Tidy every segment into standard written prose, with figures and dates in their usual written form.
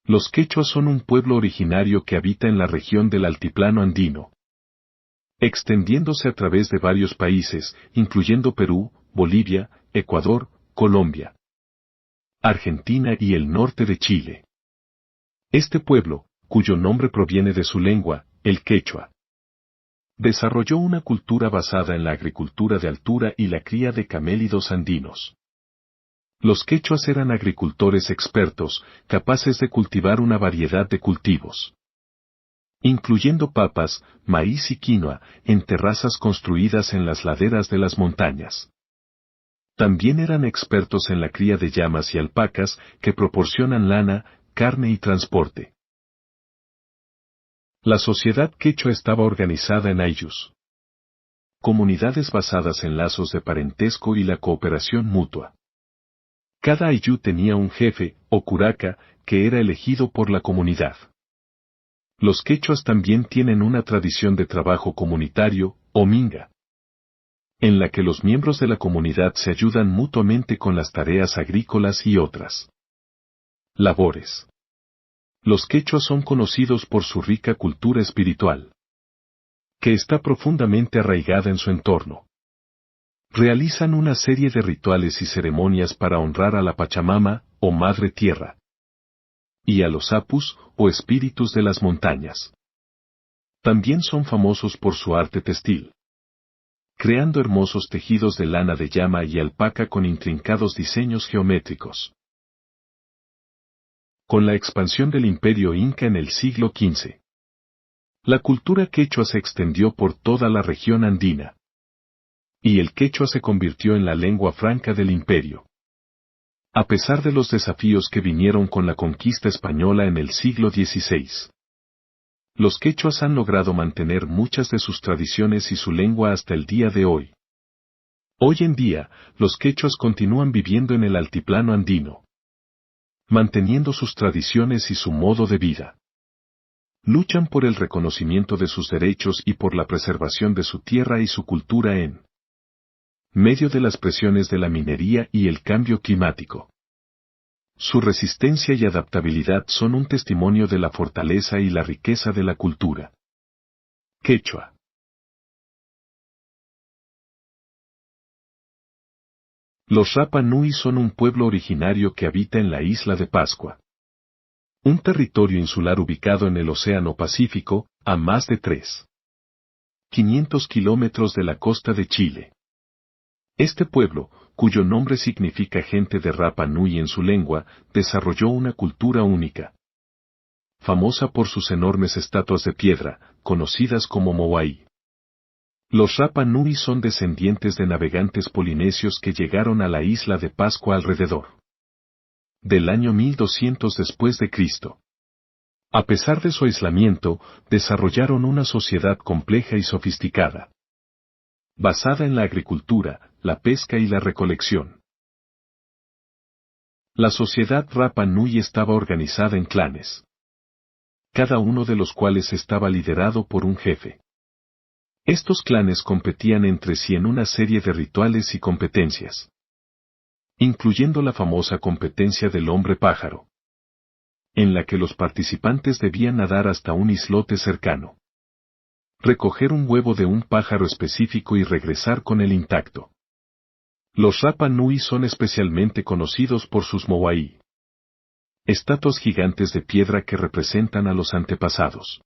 Los quechuas son un pueblo originario que habita en la región del altiplano andino, extendiéndose a través de varios países, incluyendo Perú, Bolivia, Ecuador, Colombia, Argentina y el norte de Chile. Este pueblo, cuyo nombre proviene de su lengua, el quechua, desarrolló una cultura basada en la agricultura de altura y la cría de camélidos andinos. Los quechuas eran agricultores expertos, capaces de cultivar una variedad de cultivos, incluyendo papas, maíz y quinoa, en terrazas construidas en las laderas de las montañas. También eran expertos en la cría de llamas y alpacas, que proporcionan lana, carne y transporte. La sociedad quechua estaba organizada en ayllus, comunidades basadas en lazos de parentesco y la cooperación mutua. Cada ayllú tenía un jefe, o curaca, que era elegido por la comunidad. Los quechuas también tienen una tradición de trabajo comunitario, o minga, en la que los miembros de la comunidad se ayudan mutuamente con las tareas agrícolas y otras labores. Los quechuas son conocidos por su rica cultura espiritual, que está profundamente arraigada en su entorno. Realizan una serie de rituales y ceremonias para honrar a la Pachamama, o Madre Tierra, y a los apus, o espíritus de las montañas. También son famosos por su arte textil, creando hermosos tejidos de lana de llama y alpaca con intrincados diseños geométricos. Con la expansión del imperio inca en el siglo XV, la cultura quechua se extendió por toda la región andina, y el quechua se convirtió en la lengua franca del imperio. A pesar de los desafíos que vinieron con la conquista española en el siglo XVI, los quechuas han logrado mantener muchas de sus tradiciones y su lengua hasta el día de hoy. Hoy en día, los quechuas continúan viviendo en el altiplano andino, manteniendo sus tradiciones y su modo de vida. Luchan por el reconocimiento de sus derechos y por la preservación de su tierra y su cultura en medio de las presiones de la minería y el cambio climático. Su resistencia y adaptabilidad son un testimonio de la fortaleza y la riqueza de la cultura quechua. Los Rapa Nui son un pueblo originario que habita en la isla de Pascua, un territorio insular ubicado en el Océano Pacífico, a más de 3.500 kilómetros de la costa de Chile. Este pueblo, cuyo nombre significa gente de Rapa Nui en su lengua, desarrolló una cultura única, famosa por sus enormes estatuas de piedra, conocidas como moai. Los Rapa Nui son descendientes de navegantes polinesios que llegaron a la isla de Pascua alrededor del año 1200 después de Cristo. A pesar de su aislamiento, desarrollaron una sociedad compleja y sofisticada, basada en la agricultura, la pesca y la recolección. La sociedad Rapa Nui estaba organizada en clanes, cada uno de los cuales estaba liderado por un jefe. Estos clanes competían entre sí en una serie de rituales y competencias, incluyendo la famosa competencia del hombre pájaro, en la que los participantes debían nadar hasta un islote cercano, recoger un huevo de un pájaro específico y regresar con él intacto. Los Rapa Nui son especialmente conocidos por sus moai, estatuas gigantes de piedra que representan a los antepasados.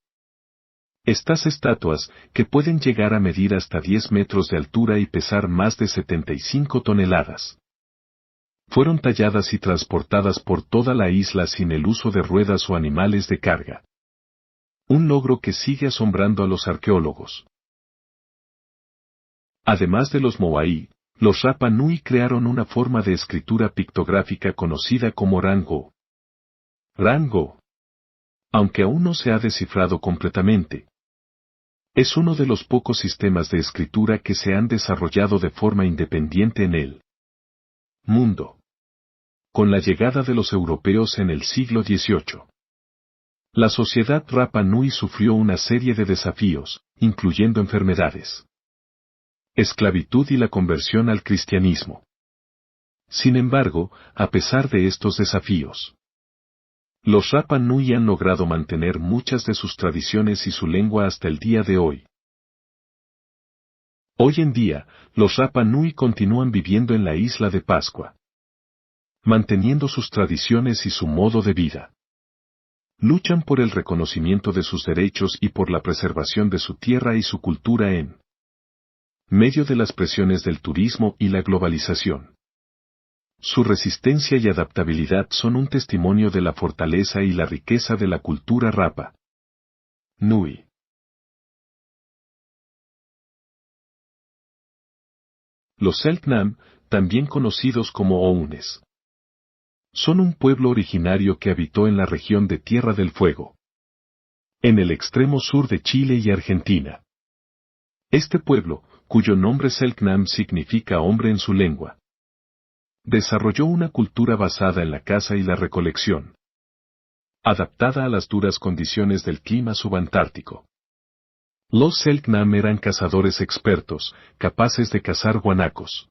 Estas estatuas, que pueden llegar a medir hasta 10 metros de altura y pesar más de 75 toneladas, fueron talladas y transportadas por toda la isla sin el uso de ruedas o animales de carga. Un logro que sigue asombrando a los arqueólogos. Además de los moai, los Rapa Nui crearon una forma de escritura pictográfica conocida como rango. Rango, aunque aún no se ha descifrado completamente, es uno de los pocos sistemas de escritura que se han desarrollado de forma independiente en el mundo. Con la llegada de los europeos en el siglo XVIII, la sociedad Rapa Nui sufrió una serie de desafíos, incluyendo enfermedades, esclavitud y la conversión al cristianismo. Sin embargo, a pesar de estos desafíos, Los Rapa Nui han logrado mantener muchas de sus tradiciones y su lengua hasta el día de hoy. Hoy en día, los Rapa Nui continúan viviendo en la isla de Pascua, manteniendo sus tradiciones y su modo de vida. Luchan por el reconocimiento de sus derechos y por la preservación de su tierra y su cultura en medio de las presiones del turismo y la globalización. Su resistencia y adaptabilidad son un testimonio de la fortaleza y la riqueza de la cultura Rapa Nui. Los Selknam, también conocidos como Ounes, son un pueblo originario que habitó en la región de Tierra del Fuego, en el extremo sur de Chile y Argentina. Este pueblo, cuyo nombre Selknam significa hombre en su lengua, desarrolló una cultura basada en la caza y la recolección, adaptada a las duras condiciones del clima subantártico. Los Selknam eran cazadores expertos, capaces de cazar guanacos,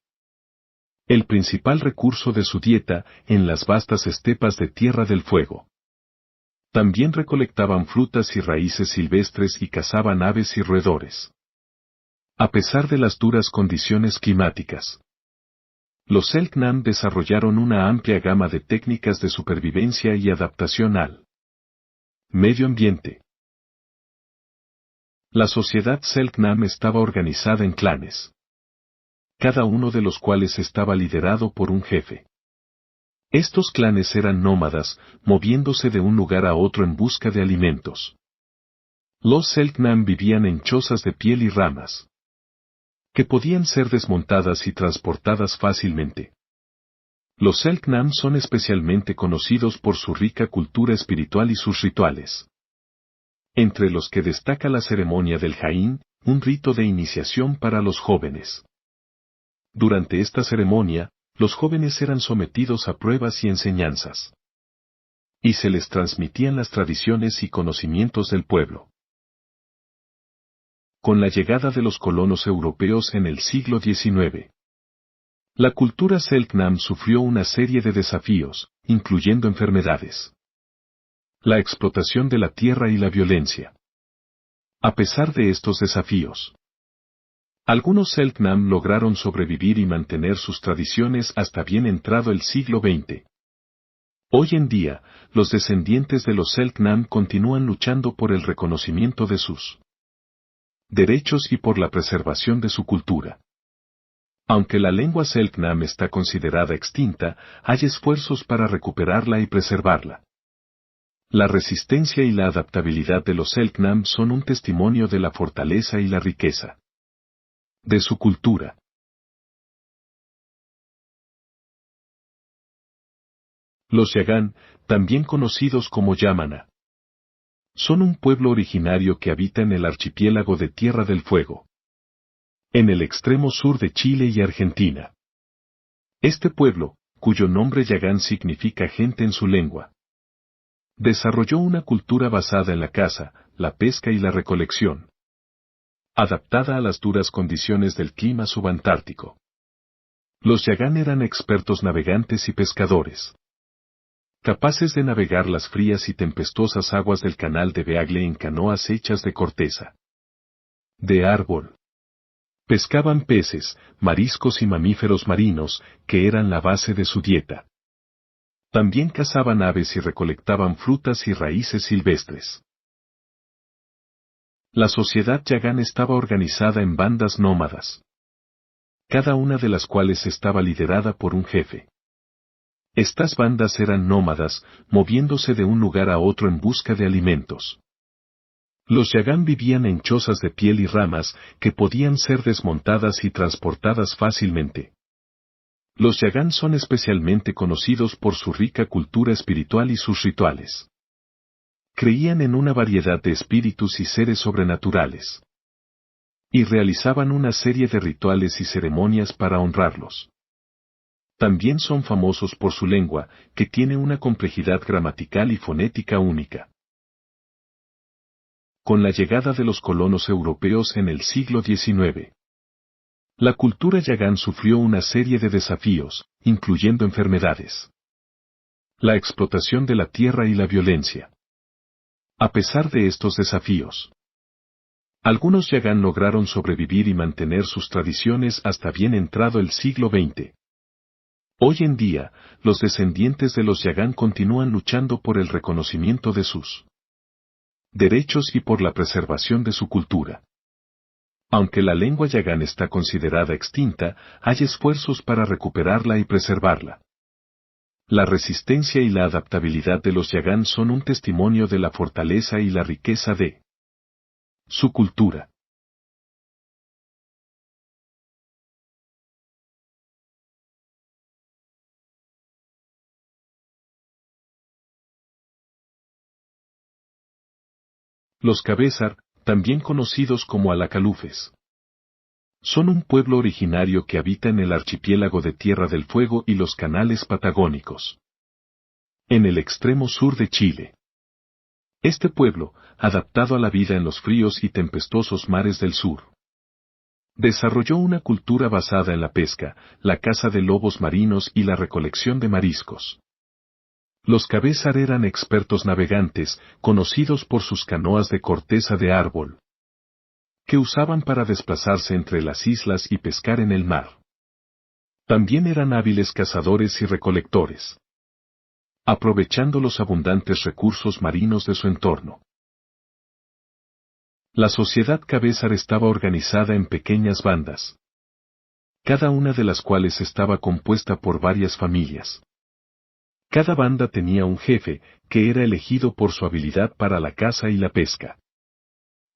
el principal recurso de su dieta en las vastas estepas de Tierra del Fuego. También recolectaban frutas y raíces silvestres y cazaban aves y roedores. A pesar de las duras condiciones climáticas, los Selknam desarrollaron una amplia gama de técnicas de supervivencia y adaptación al medio ambiente. La sociedad Selknam estaba organizada en clanes, cada uno de los cuales estaba liderado por un jefe. Estos clanes eran nómadas, moviéndose de un lugar a otro en busca de alimentos. Los Selknam vivían en chozas de piel y ramas, que podían ser desmontadas y transportadas fácilmente. Los Selknam son especialmente conocidos por su rica cultura espiritual y sus rituales, entre los que destaca la ceremonia del Jain, un rito de iniciación para los jóvenes. Durante esta ceremonia, los jóvenes eran sometidos a pruebas y enseñanzas, y se les transmitían las tradiciones y conocimientos del pueblo. Con la llegada de los colonos europeos en el siglo XIX, la cultura Selknam sufrió una serie de desafíos, incluyendo enfermedades, la explotación de la tierra y la violencia. A pesar de estos desafíos, algunos Selknam lograron sobrevivir y mantener sus tradiciones hasta bien entrado el siglo XX. Hoy en día, los descendientes de los Selknam continúan luchando por el reconocimiento de sus derechos y por la preservación de su cultura. Aunque la lengua Selknam está considerada extinta, hay esfuerzos para recuperarla y preservarla. La resistencia y la adaptabilidad de los Selknam son un testimonio de la fortaleza y la riqueza de su cultura. Los Yagán, también conocidos como Yamana, son un pueblo originario que habita en el archipiélago de Tierra del Fuego, en el extremo sur de Chile y Argentina. Este pueblo, cuyo nombre Yagán significa gente en su lengua, desarrolló una cultura basada en la caza, la pesca y la recolección, adaptada a las duras condiciones del clima subantártico. Los Yagán eran expertos navegantes y pescadores, capaces de navegar las frías y tempestuosas aguas del canal de Beagle en canoas hechas de corteza de árbol. Pescaban peces, mariscos y mamíferos marinos, que eran la base de su dieta. También cazaban aves y recolectaban frutas y raíces silvestres. La sociedad Yagán estaba organizada en bandas nómadas, cada una de las cuales estaba liderada por un jefe. Estas bandas eran nómadas, moviéndose de un lugar a otro en busca de alimentos. Los Yagán vivían en chozas de piel y ramas que podían ser desmontadas y transportadas fácilmente. Los Yagán son especialmente conocidos por su rica cultura espiritual y sus rituales. Creían en una variedad de espíritus y seres sobrenaturales, y realizaban una serie de rituales y ceremonias para honrarlos. También son famosos por su lengua, que tiene una complejidad gramatical y fonética única. Con la llegada de los colonos europeos en el siglo XIX, la cultura Yagán sufrió una serie de desafíos, incluyendo enfermedades, La explotación de la tierra y la violencia. A pesar de estos desafíos, algunos yagán lograron sobrevivir y mantener sus tradiciones hasta bien entrado el siglo XX. Hoy en día, los descendientes de los yagán continúan luchando por el reconocimiento de sus derechos y por la preservación de su cultura. Aunque la lengua yagán está considerada extinta, hay esfuerzos para recuperarla y preservarla. La resistencia y la adaptabilidad de los yagán son un testimonio de la fortaleza y la riqueza de su cultura. Los Cabezar, también conocidos como alacalufes, son un pueblo originario que habita en el archipiélago de Tierra del Fuego y los canales patagónicos, en el extremo sur de Chile. Este pueblo, adaptado a la vida en los fríos y tempestuosos mares del sur, desarrolló una cultura basada en la pesca, la caza de lobos marinos y la recolección de mariscos. Los Cabezar eran expertos navegantes, conocidos por sus canoas de corteza de árbol, que usaban para desplazarse entre las islas y pescar en el mar. También eran hábiles cazadores y recolectores, aprovechando los abundantes recursos marinos de su entorno. La sociedad Cabezar estaba organizada en pequeñas bandas, cada una de las cuales estaba compuesta por varias familias. Cada banda tenía un jefe, que era elegido por su habilidad para la caza y la pesca.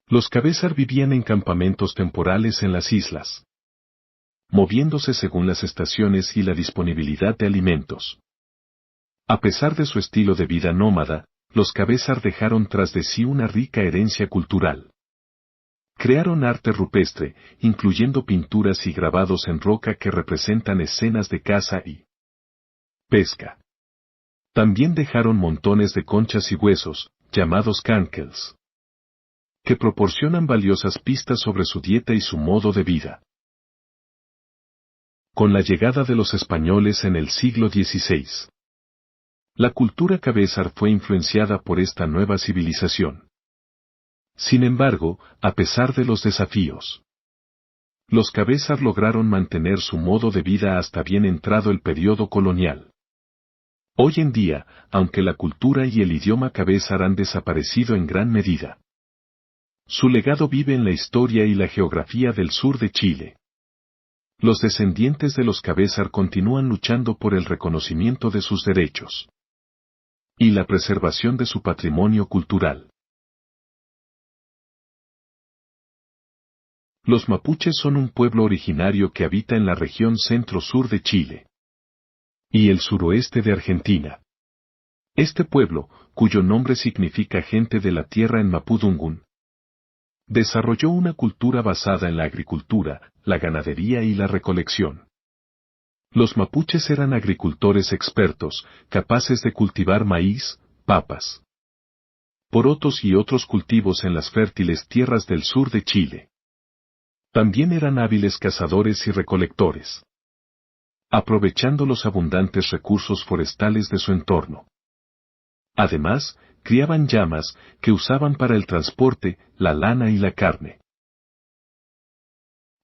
Los Cabezar vivían en campamentos temporales en las islas, moviéndose según las estaciones y la disponibilidad de alimentos. A pesar de su estilo de vida nómada, los Cabezar dejaron tras de sí una rica herencia cultural. Crearon arte rupestre, incluyendo pinturas y grabados en roca que representan escenas de caza y pesca. También dejaron montones de conchas y huesos, llamados cankels, que proporcionan valiosas pistas sobre su dieta y su modo de vida. Con la llegada de los españoles en el siglo XVI, la cultura Cabezar fue influenciada por esta nueva civilización. Sin embargo, a pesar de los desafíos, los Cabezar lograron mantener su modo de vida hasta bien entrado el periodo colonial. Hoy en día, aunque la cultura y el idioma Cabezar han desaparecido en gran medida, su legado vive en la historia y la geografía del sur de Chile. Los descendientes de los Cabezar continúan luchando por el reconocimiento de sus derechos y la preservación de su patrimonio cultural. Los mapuches son un pueblo originario que habita en la región centro-sur de Chile y el suroeste de Argentina. Este pueblo, cuyo nombre significa gente de la tierra en mapudungún, desarrolló una cultura basada en la agricultura, la ganadería y la recolección. Los mapuches eran agricultores expertos, capaces de cultivar maíz, papas, porotos y otros cultivos en las fértiles tierras del sur de Chile. También eran hábiles cazadores y recolectores, aprovechando los abundantes recursos forestales de su entorno. Además, criaban llamas, que usaban para el transporte, la lana y la carne.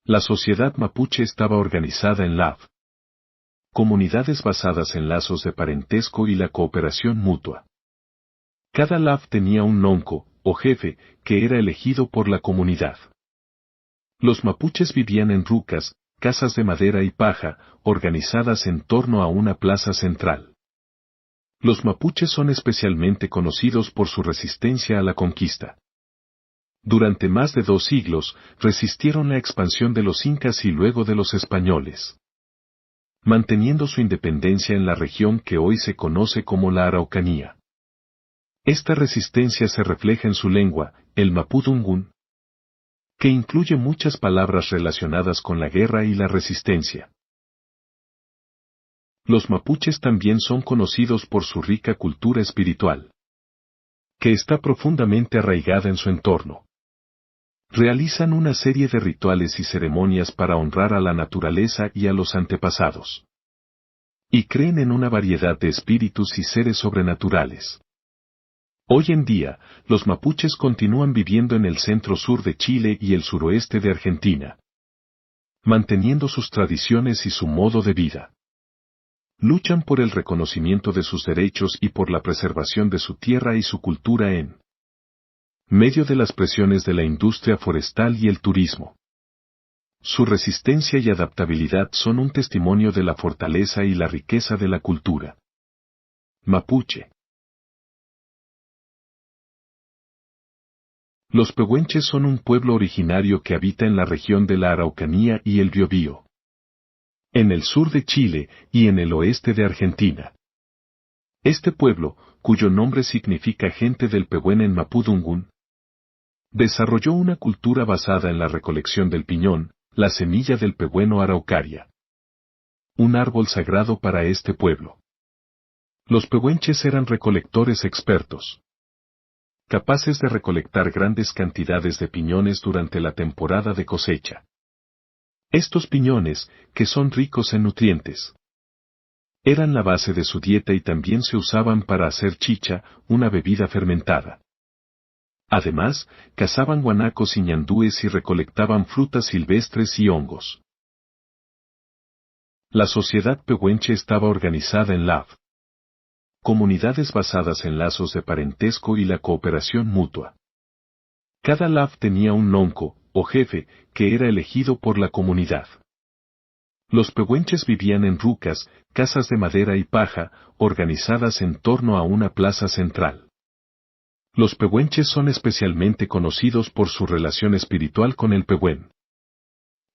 La sociedad mapuche estaba organizada en LAV, comunidades basadas en lazos de parentesco y la cooperación mutua. Cada LAV tenía un nonco, o jefe, que era elegido por la comunidad. Los mapuches vivían en rucas, casas de madera y paja, organizadas en torno a una plaza central. Los mapuches son especialmente conocidos por su resistencia a la conquista. Durante más de 2 siglos, resistieron la expansión de los incas y luego de los españoles, manteniendo su independencia en la región que hoy se conoce como la Araucanía. Esta resistencia se refleja en su lengua, el mapudungún, que incluye muchas palabras relacionadas con la guerra y la resistencia. Los mapuches también son conocidos por su rica cultura espiritual, que está profundamente arraigada en su entorno. Realizan una serie de rituales y ceremonias para honrar a la naturaleza y a los antepasados. y creen en una variedad de espíritus y seres sobrenaturales. Hoy en día, los mapuches continúan viviendo en el centro-sur de Chile y el suroeste de Argentina, manteniendo sus tradiciones y su modo de vida. Luchan por el reconocimiento de sus derechos y por la preservación de su tierra y su cultura en medio de las presiones de la industria forestal y el turismo. Su resistencia y adaptabilidad son un testimonio de la fortaleza y la riqueza de la cultura mapuche. Los pehuenches son un pueblo originario que habita en la región de la Araucanía y el Biobío, en el sur de Chile y en el oeste de Argentina. Este pueblo, cuyo nombre significa gente del Pehuen en mapudungún, desarrolló una cultura basada en la recolección del piñón, la semilla del pehueno araucaria, un árbol sagrado para este pueblo. Los pehuenches eran recolectores expertos, capaces de recolectar grandes cantidades de piñones durante la temporada de cosecha. Estos piñones, que son ricos en nutrientes, eran la base de su dieta y también se usaban para hacer chicha, una bebida fermentada. Además, cazaban guanacos y ñandúes y recolectaban frutas silvestres y hongos. La sociedad pehuenche estaba organizada en LAV, comunidades basadas en lazos de parentesco y la cooperación mutua. Cada LAV tenía un nonco, o jefe, que era elegido por la comunidad. Los pehuenches vivían en rucas, casas de madera y paja, organizadas en torno a una plaza central. Los pehuenches son especialmente conocidos por su relación espiritual con el pehuen.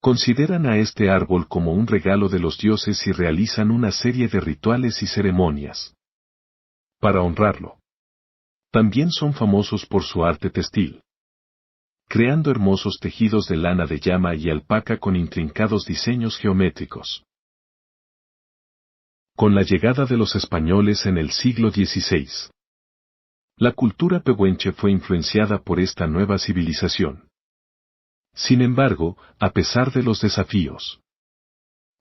Consideran a este árbol como un regalo de los dioses y realizan una serie de rituales y ceremonias para honrarlo. También son famosos por su arte textil, creando hermosos tejidos de lana de llama y alpaca con intrincados diseños geométricos. Con la llegada de los españoles en el siglo XVI, la cultura pehuenche fue influenciada por esta nueva civilización. Sin embargo, a pesar de los desafíos,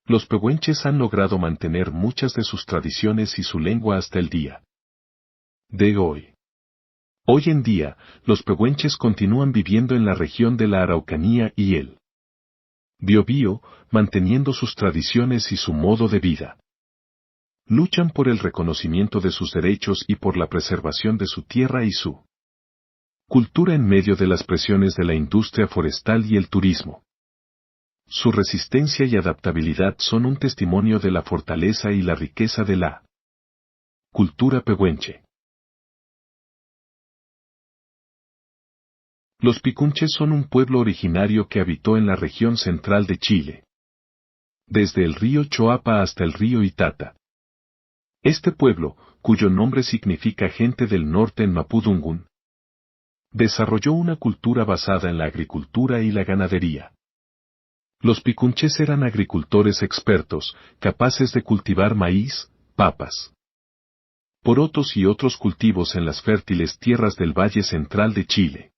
los pehuenches han logrado mantener muchas de sus tradiciones y su lengua hasta el día de hoy. Hoy en día, los pehuenches continúan viviendo en la región de la Araucanía y el Biobío, manteniendo sus tradiciones y su modo de vida. Luchan por el reconocimiento de sus derechos y por la preservación de su tierra y su cultura en medio de las presiones de la industria forestal y el turismo. Su resistencia y adaptabilidad son un testimonio de la fortaleza y la riqueza de la cultura pehuenche. Los picunches son un pueblo originario que habitó en la región central de Chile, desde el río Choapa hasta el río Itata. Este pueblo, cuyo nombre significa gente del norte en mapudungún, desarrolló una cultura basada en la agricultura y la ganadería. Los picunches eran agricultores expertos, capaces de cultivar maíz, papas, porotos y otros cultivos en las fértiles tierras del Valle Central de Chile.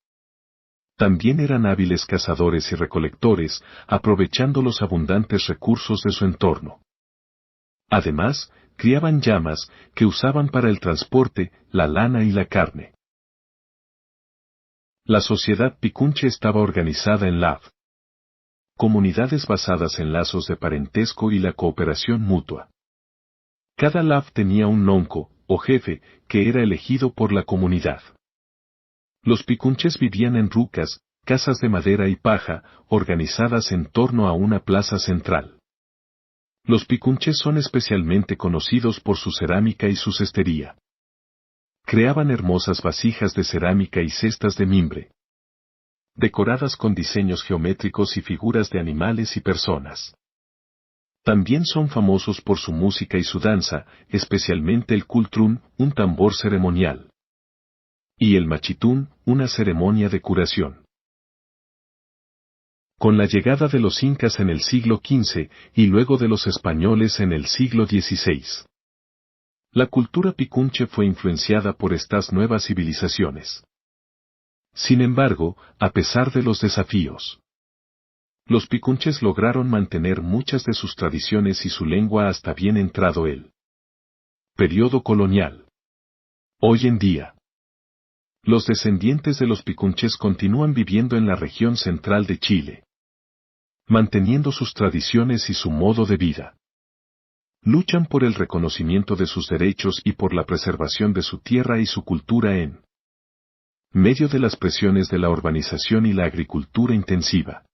También eran hábiles cazadores y recolectores, aprovechando los abundantes recursos de su entorno. Además, criaban llamas, que usaban para el transporte, la lana y la carne. La sociedad picunche estaba organizada en LAV, comunidades basadas en lazos de parentesco y la cooperación mutua. Cada LAV tenía un nonco, o jefe, que era elegido por la comunidad. Los picunches vivían en rucas, casas de madera y paja, organizadas en torno a una plaza central. Los picunches son especialmente conocidos por su cerámica y su cestería. Creaban hermosas vasijas de cerámica y cestas de mimbre, decoradas con diseños geométricos y figuras de animales y personas. También son famosos por su música y su danza, especialmente el cultrún, un tambor ceremonial, y el machitún, una ceremonia de curación. Con la llegada de los incas en el siglo XV y luego de los españoles en el siglo XVI, la cultura picunche fue influenciada por estas nuevas civilizaciones. Sin embargo, a pesar de los desafíos, Los picunches lograron mantener muchas de sus tradiciones y su lengua hasta bien entrado el periodo colonial. Hoy en día, los descendientes de los picunches continúan viviendo en la región central de Chile, manteniendo sus tradiciones y su modo de vida. Luchan por el reconocimiento de sus derechos y por la preservación de su tierra y su cultura en medio de las presiones de la urbanización y la agricultura intensiva.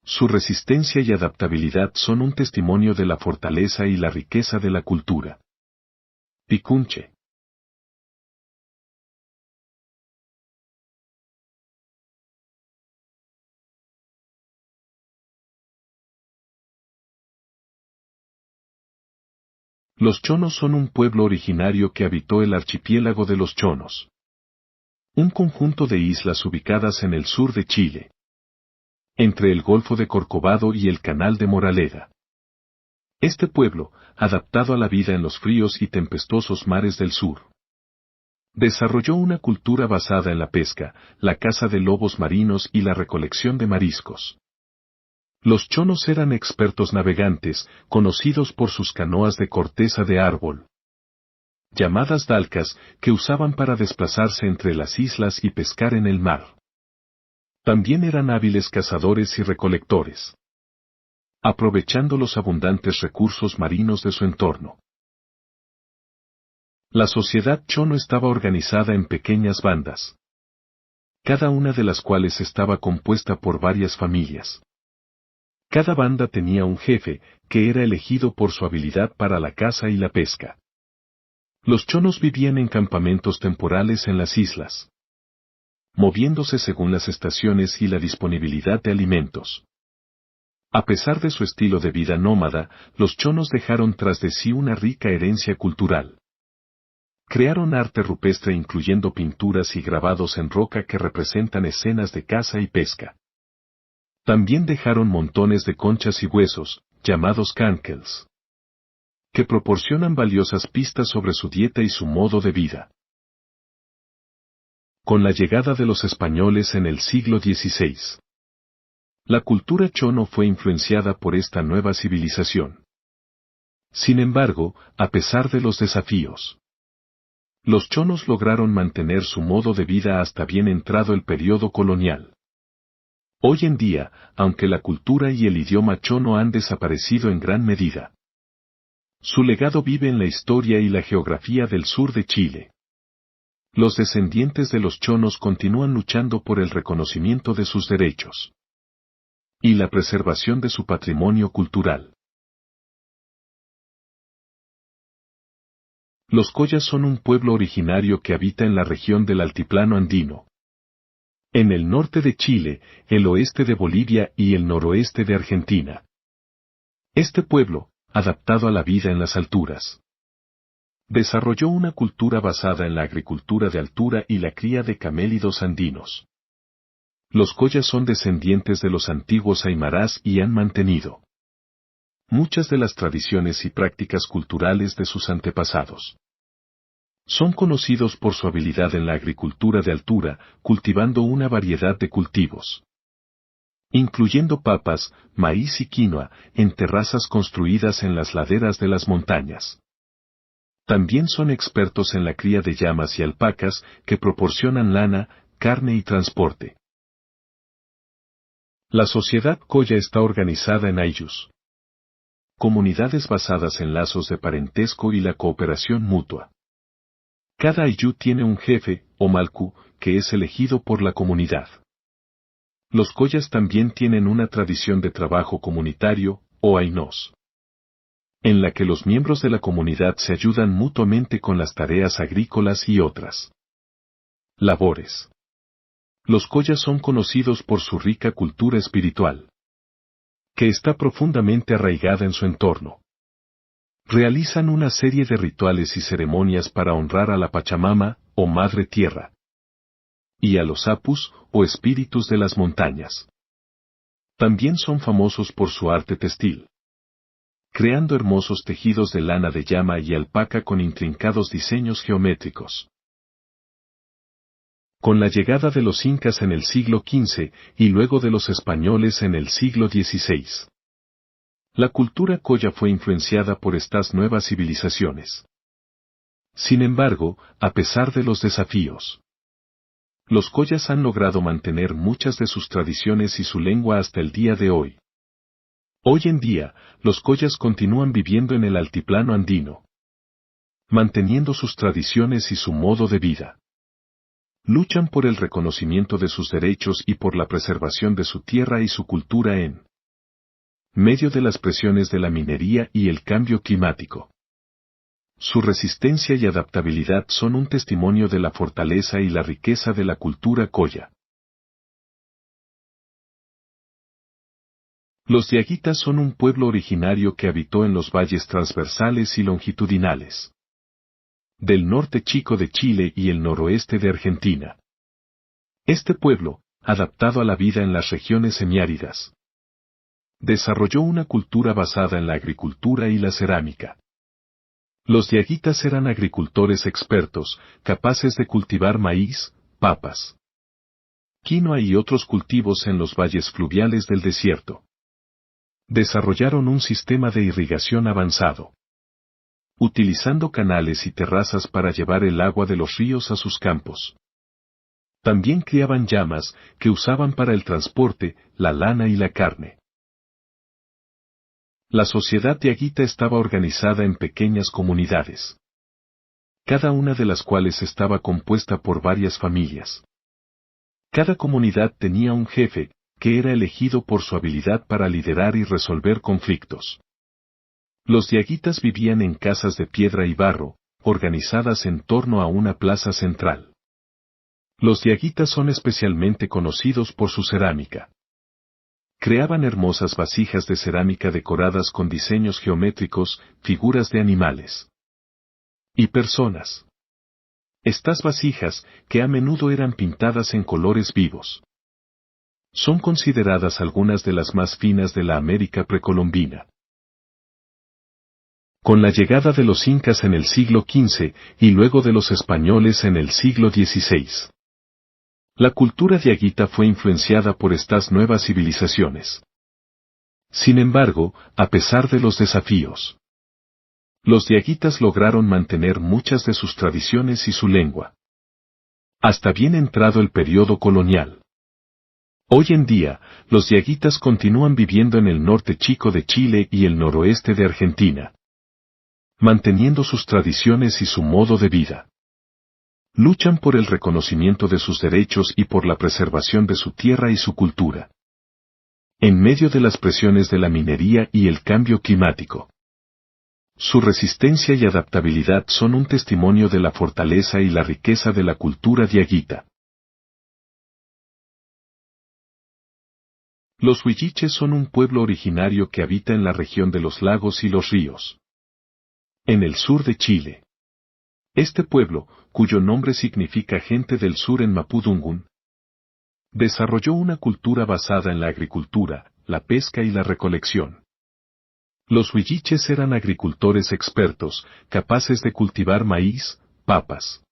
Su resistencia y adaptabilidad son un testimonio de la fortaleza y la riqueza de la cultura picunche. Los chonos son un pueblo originario que habitó el archipiélago de los Chonos, un conjunto de islas ubicadas en el sur de Chile, entre el Golfo de Corcovado y el Canal de Moraleda. Este pueblo, adaptado a la vida en los fríos y tempestuosos mares del sur, desarrolló una cultura basada en la pesca, la caza de lobos marinos y la recolección de mariscos. Los chonos eran expertos navegantes, conocidos por sus canoas de corteza de árbol, llamadas dalcas, que usaban para desplazarse entre las islas y pescar en el mar. También eran hábiles cazadores y recolectores, aprovechando los abundantes recursos marinos de su entorno. La sociedad chono estaba organizada en pequeñas bandas, cada una de las cuales estaba compuesta por varias familias. Cada banda tenía un jefe, que era elegido por su habilidad para la caza y la pesca. Los chonos vivían en campamentos temporales en las islas, moviéndose según las estaciones y la disponibilidad de alimentos. A pesar de su estilo de vida nómada, los chonos dejaron tras de sí una rica herencia cultural. Crearon arte rupestre incluyendo pinturas y grabados en roca que representan escenas de caza y pesca. También dejaron montones de conchas y huesos, llamados cankels, que proporcionan valiosas pistas sobre su dieta y su modo de vida. Con la llegada de los españoles en el siglo XVI, la cultura chono fue influenciada por esta nueva civilización. Sin embargo, a pesar de los desafíos, los chonos lograron mantener su modo de vida hasta bien entrado el periodo colonial. Hoy en día, aunque la cultura y el idioma chono han desaparecido en gran medida, su legado vive en la historia y la geografía del sur de Chile. Los descendientes de los chonos continúan luchando por el reconocimiento de sus derechos y la preservación de su patrimonio cultural. Los collas son un pueblo originario que habita en la región del altiplano andino, en el norte de Chile, el oeste de Bolivia y el noroeste de Argentina. Este pueblo, adaptado a la vida en las alturas, desarrolló una cultura basada en la agricultura de altura y la cría de camélidos andinos. Los collas son descendientes de los antiguos aymarás y han mantenido muchas de las tradiciones y prácticas culturales de sus antepasados. Son conocidos por su habilidad en la agricultura de altura, cultivando una variedad de cultivos, incluyendo papas, maíz y quinoa, en terrazas construidas en las laderas de las montañas. También son expertos en la cría de llamas y alpacas, que proporcionan lana, carne y transporte. La sociedad colla está organizada en ayllus, comunidades basadas en lazos de parentesco y la cooperación mutua. Cada ayllu tiene un jefe, o malcu, que es elegido por la comunidad. Los collas también tienen una tradición de trabajo comunitario, o ainos, en la que los miembros de la comunidad se ayudan mutuamente con las tareas agrícolas y otras labores. Los collas son conocidos por su rica cultura espiritual, que está profundamente arraigada en su entorno. Realizan una serie de rituales y ceremonias para honrar a la Pachamama, o Madre Tierra, y a los apus, o espíritus de las montañas. También son famosos por su arte textil, creando hermosos tejidos de lana de llama y alpaca con intrincados diseños geométricos. Con la llegada de los incas en el siglo XV y luego de los españoles en el siglo XVI. La cultura colla fue influenciada por estas nuevas civilizaciones. Sin embargo, a pesar de los desafíos, los collas han logrado mantener muchas de sus tradiciones y su lengua hasta el día de hoy. Hoy en día, los collas continúan viviendo en el altiplano andino, manteniendo sus tradiciones y su modo de vida. Luchan por el reconocimiento de sus derechos y por la preservación de su tierra y su cultura en medio de las presiones de la minería y el cambio climático. Su resistencia y adaptabilidad son un testimonio de la fortaleza y la riqueza de la cultura colla. Los diaguitas son un pueblo originario que habitó en los valles transversales y longitudinales del norte chico de Chile y el noroeste de Argentina. Este pueblo, adaptado a la vida en las regiones semiáridas, desarrolló una cultura basada en la agricultura y la cerámica. Los diaguitas eran agricultores expertos, capaces de cultivar maíz, papas, quinoa y otros cultivos en los valles fluviales del desierto. Desarrollaron un sistema de irrigación avanzado, utilizando canales y terrazas para llevar el agua de los ríos a sus campos. También criaban llamas, que usaban para el transporte, la lana y la carne. La sociedad diaguita estaba organizada en pequeñas comunidades, cada una de las cuales estaba compuesta por varias familias. Cada comunidad tenía un jefe, que era elegido por su habilidad para liderar y resolver conflictos. Los diaguitas vivían en casas de piedra y barro, organizadas en torno a una plaza central. Los diaguitas son especialmente conocidos por su cerámica. Creaban hermosas vasijas de cerámica decoradas con diseños geométricos, figuras de animales y personas. Estas vasijas, que a menudo eran pintadas en colores vivos, son consideradas algunas de las más finas de la América precolombina. Con la llegada de los incas en el siglo XV y luego de los españoles en el siglo XVI, la cultura diaguita fue influenciada por estas nuevas civilizaciones. Sin embargo, a pesar de los desafíos, los diaguitas lograron mantener muchas de sus tradiciones y su lengua, hasta bien entrado el periodo colonial. Hoy en día, los diaguitas continúan viviendo en el norte chico de Chile y el noroeste de Argentina, manteniendo sus tradiciones y su modo de vida. Luchan por el reconocimiento de sus derechos y por la preservación de su tierra y su cultura, en medio de las presiones de la minería y el cambio climático. Su resistencia y adaptabilidad son un testimonio de la fortaleza y la riqueza de la cultura diaguita. Los huilliches son un pueblo originario que habita en la región de los lagos y los ríos, en el sur de Chile. Este pueblo, cuyo nombre significa gente del sur en mapudungún, desarrolló una cultura basada en la agricultura, la pesca y la recolección. Los huilliches eran agricultores expertos, capaces de cultivar maíz, papas,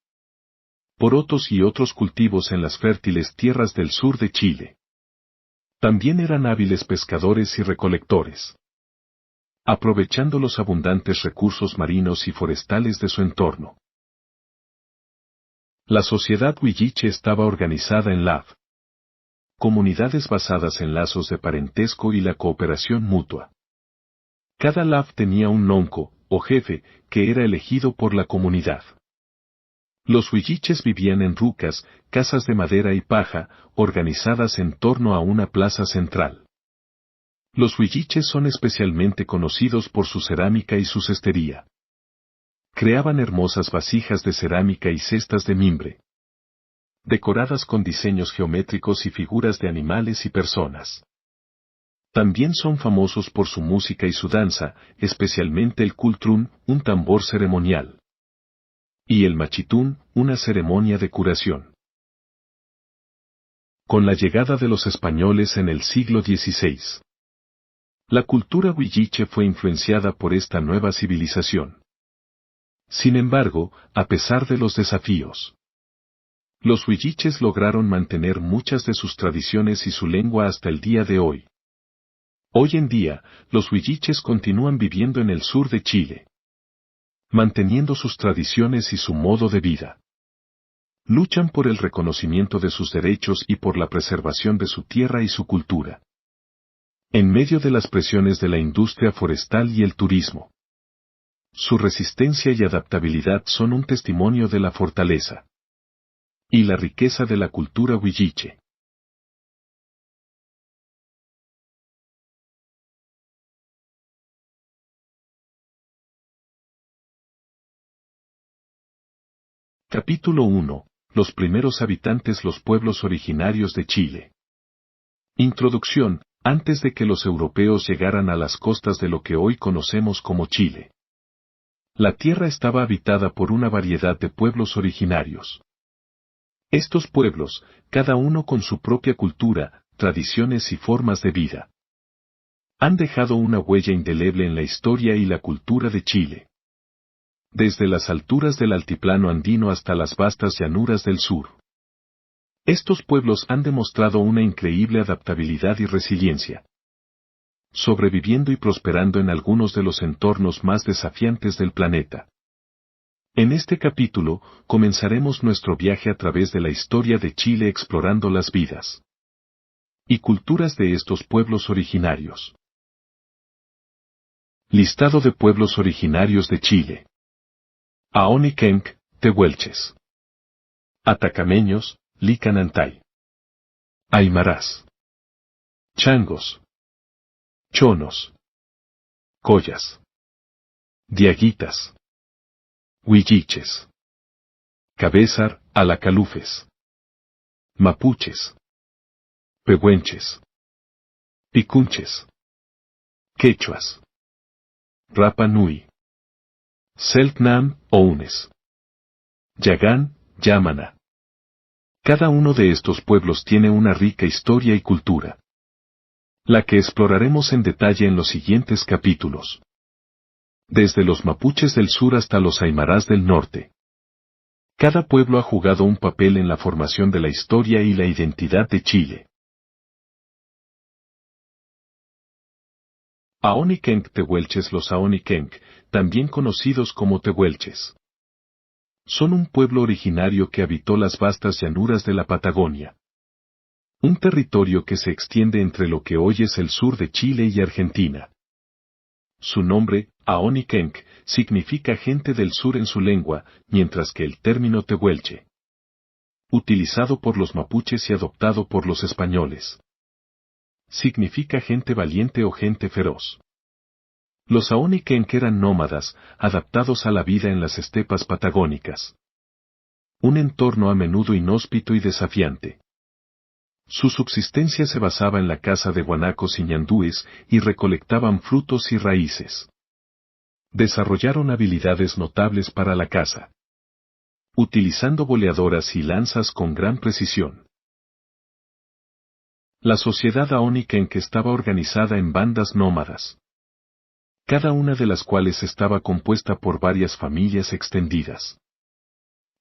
porotos y otros cultivos en las fértiles tierras del sur de Chile. También eran hábiles pescadores y recolectores, aprovechando los abundantes recursos marinos y forestales de su entorno. La sociedad huilliche estaba organizada en comunidades basadas en lazos de parentesco y la cooperación mutua. Cada LAV tenía un nonco, o jefe, que era elegido por la comunidad. Los huilliches vivían en rucas, casas de madera y paja, organizadas en torno a una plaza central. Los huilliches son especialmente conocidos por su cerámica y su cestería. Creaban hermosas vasijas de cerámica y cestas de mimbre, decoradas con diseños geométricos y figuras de animales y personas. También son famosos por su música y su danza, especialmente el cultrún, un tambor ceremonial, y el machitún, una ceremonia de curación. Con la llegada de los españoles en el siglo XVI, la cultura huilliche fue influenciada por esta nueva civilización. Sin embargo, a pesar de los desafíos, Los huilliches lograron mantener muchas de sus tradiciones y su lengua hasta el día de hoy. Hoy en día, los huilliches continúan viviendo en el sur de Chile, manteniendo sus tradiciones y su modo de vida. Luchan por el reconocimiento de sus derechos y por la preservación de su tierra y su cultura. En medio de las presiones de la industria forestal y el turismo, su resistencia y adaptabilidad son un testimonio de la fortaleza y la riqueza de la cultura huilliche. Capítulo 1. Los primeros habitantes, los pueblos originarios de Chile. Introducción. Antes de que los europeos llegaran a las costas de lo que hoy conocemos como Chile, la tierra estaba habitada por una variedad de pueblos originarios. Estos pueblos, cada uno con su propia cultura, tradiciones y formas de vida, han dejado una huella indeleble en la historia y la cultura de Chile. Desde las alturas del altiplano andino hasta las vastas llanuras del sur, estos pueblos han demostrado una increíble adaptabilidad y resiliencia, sobreviviendo y prosperando en algunos de los entornos más desafiantes del planeta. En este capítulo, comenzaremos nuestro viaje a través de la historia de Chile explorando las vidas y culturas de estos pueblos originarios. Listado de pueblos originarios de Chile. Aonikenk, Tehuelches. Atacameños, Licanantay. Aymarás. Changos. Chonos. Collas. Diaguitas. Huilliches. Cabezar, Alacalufes. Mapuches. Pehuenches. Picunches. Quechuas. Rapa Nui. Selknam, Ounes. Yagán, Yamana. Cada uno de estos pueblos tiene una rica historia y cultura, la que exploraremos en detalle en los siguientes capítulos. Desde los mapuches del sur hasta los aymarás del norte. Cada pueblo ha jugado un papel en la formación de la historia y la identidad de Chile. Aonikenk Tehuelches. Los Aonikenk, también conocidos como Tehuelches, son un pueblo originario que habitó las vastas llanuras de la Patagonia, un territorio que se extiende entre lo que hoy es el sur de Chile y Argentina. Su nombre, Aonikenk, significa gente del sur en su lengua, mientras que el término tehuelche, utilizado por los mapuches y adoptado por los españoles, significa gente valiente o gente feroz. Los Aonikenk eran nómadas, adaptados a la vida en las estepas patagónicas, un entorno a menudo inhóspito y desafiante. Su subsistencia se basaba en la caza de guanacos y ñandúes y recolectaban frutos y raíces. Desarrollaron habilidades notables para la caza, utilizando boleadoras y lanzas con gran precisión. La sociedad Aonikenk estaba organizada en bandas nómadas, cada una de las cuales estaba compuesta por varias familias extendidas.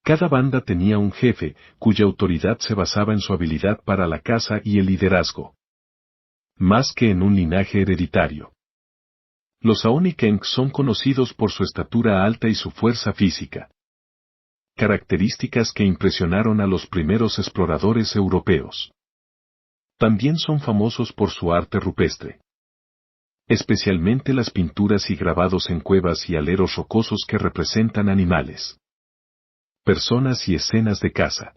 Cada banda tenía un jefe, cuya autoridad se basaba en su habilidad para la caza y el liderazgo, más que en un linaje hereditario. Los Aonikenk son conocidos por su estatura alta y su fuerza física, características que impresionaron a los primeros exploradores europeos. También son famosos por su arte rupestre, especialmente las pinturas y grabados en cuevas y aleros rocosos que representan animales, personas y escenas de caza.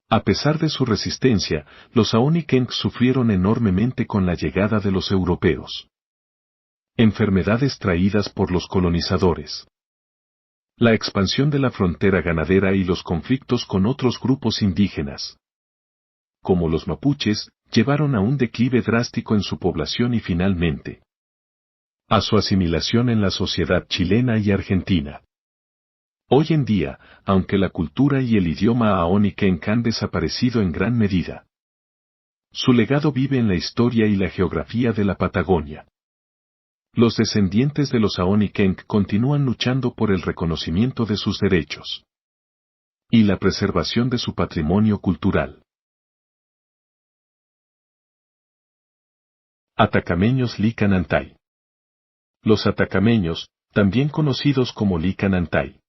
A pesar de su resistencia, los Aonikenk sufrieron enormemente con la llegada de los europeos. Enfermedades traídas por los colonizadores, la expansión de la frontera ganadera y los conflictos con otros grupos indígenas, como los mapuches, llevaron a un declive drástico en su población y finalmente a su asimilación en la sociedad chilena y argentina. Hoy en día, aunque la cultura y el idioma Aonikenk han desaparecido en gran medida, su legado vive en la historia y la geografía de la Patagonia. Los descendientes de los Aonikenk continúan luchando por el reconocimiento de sus derechos, y la preservación de su patrimonio cultural. Atacameños Licanantay. Los atacameños, también conocidos como Licanantay,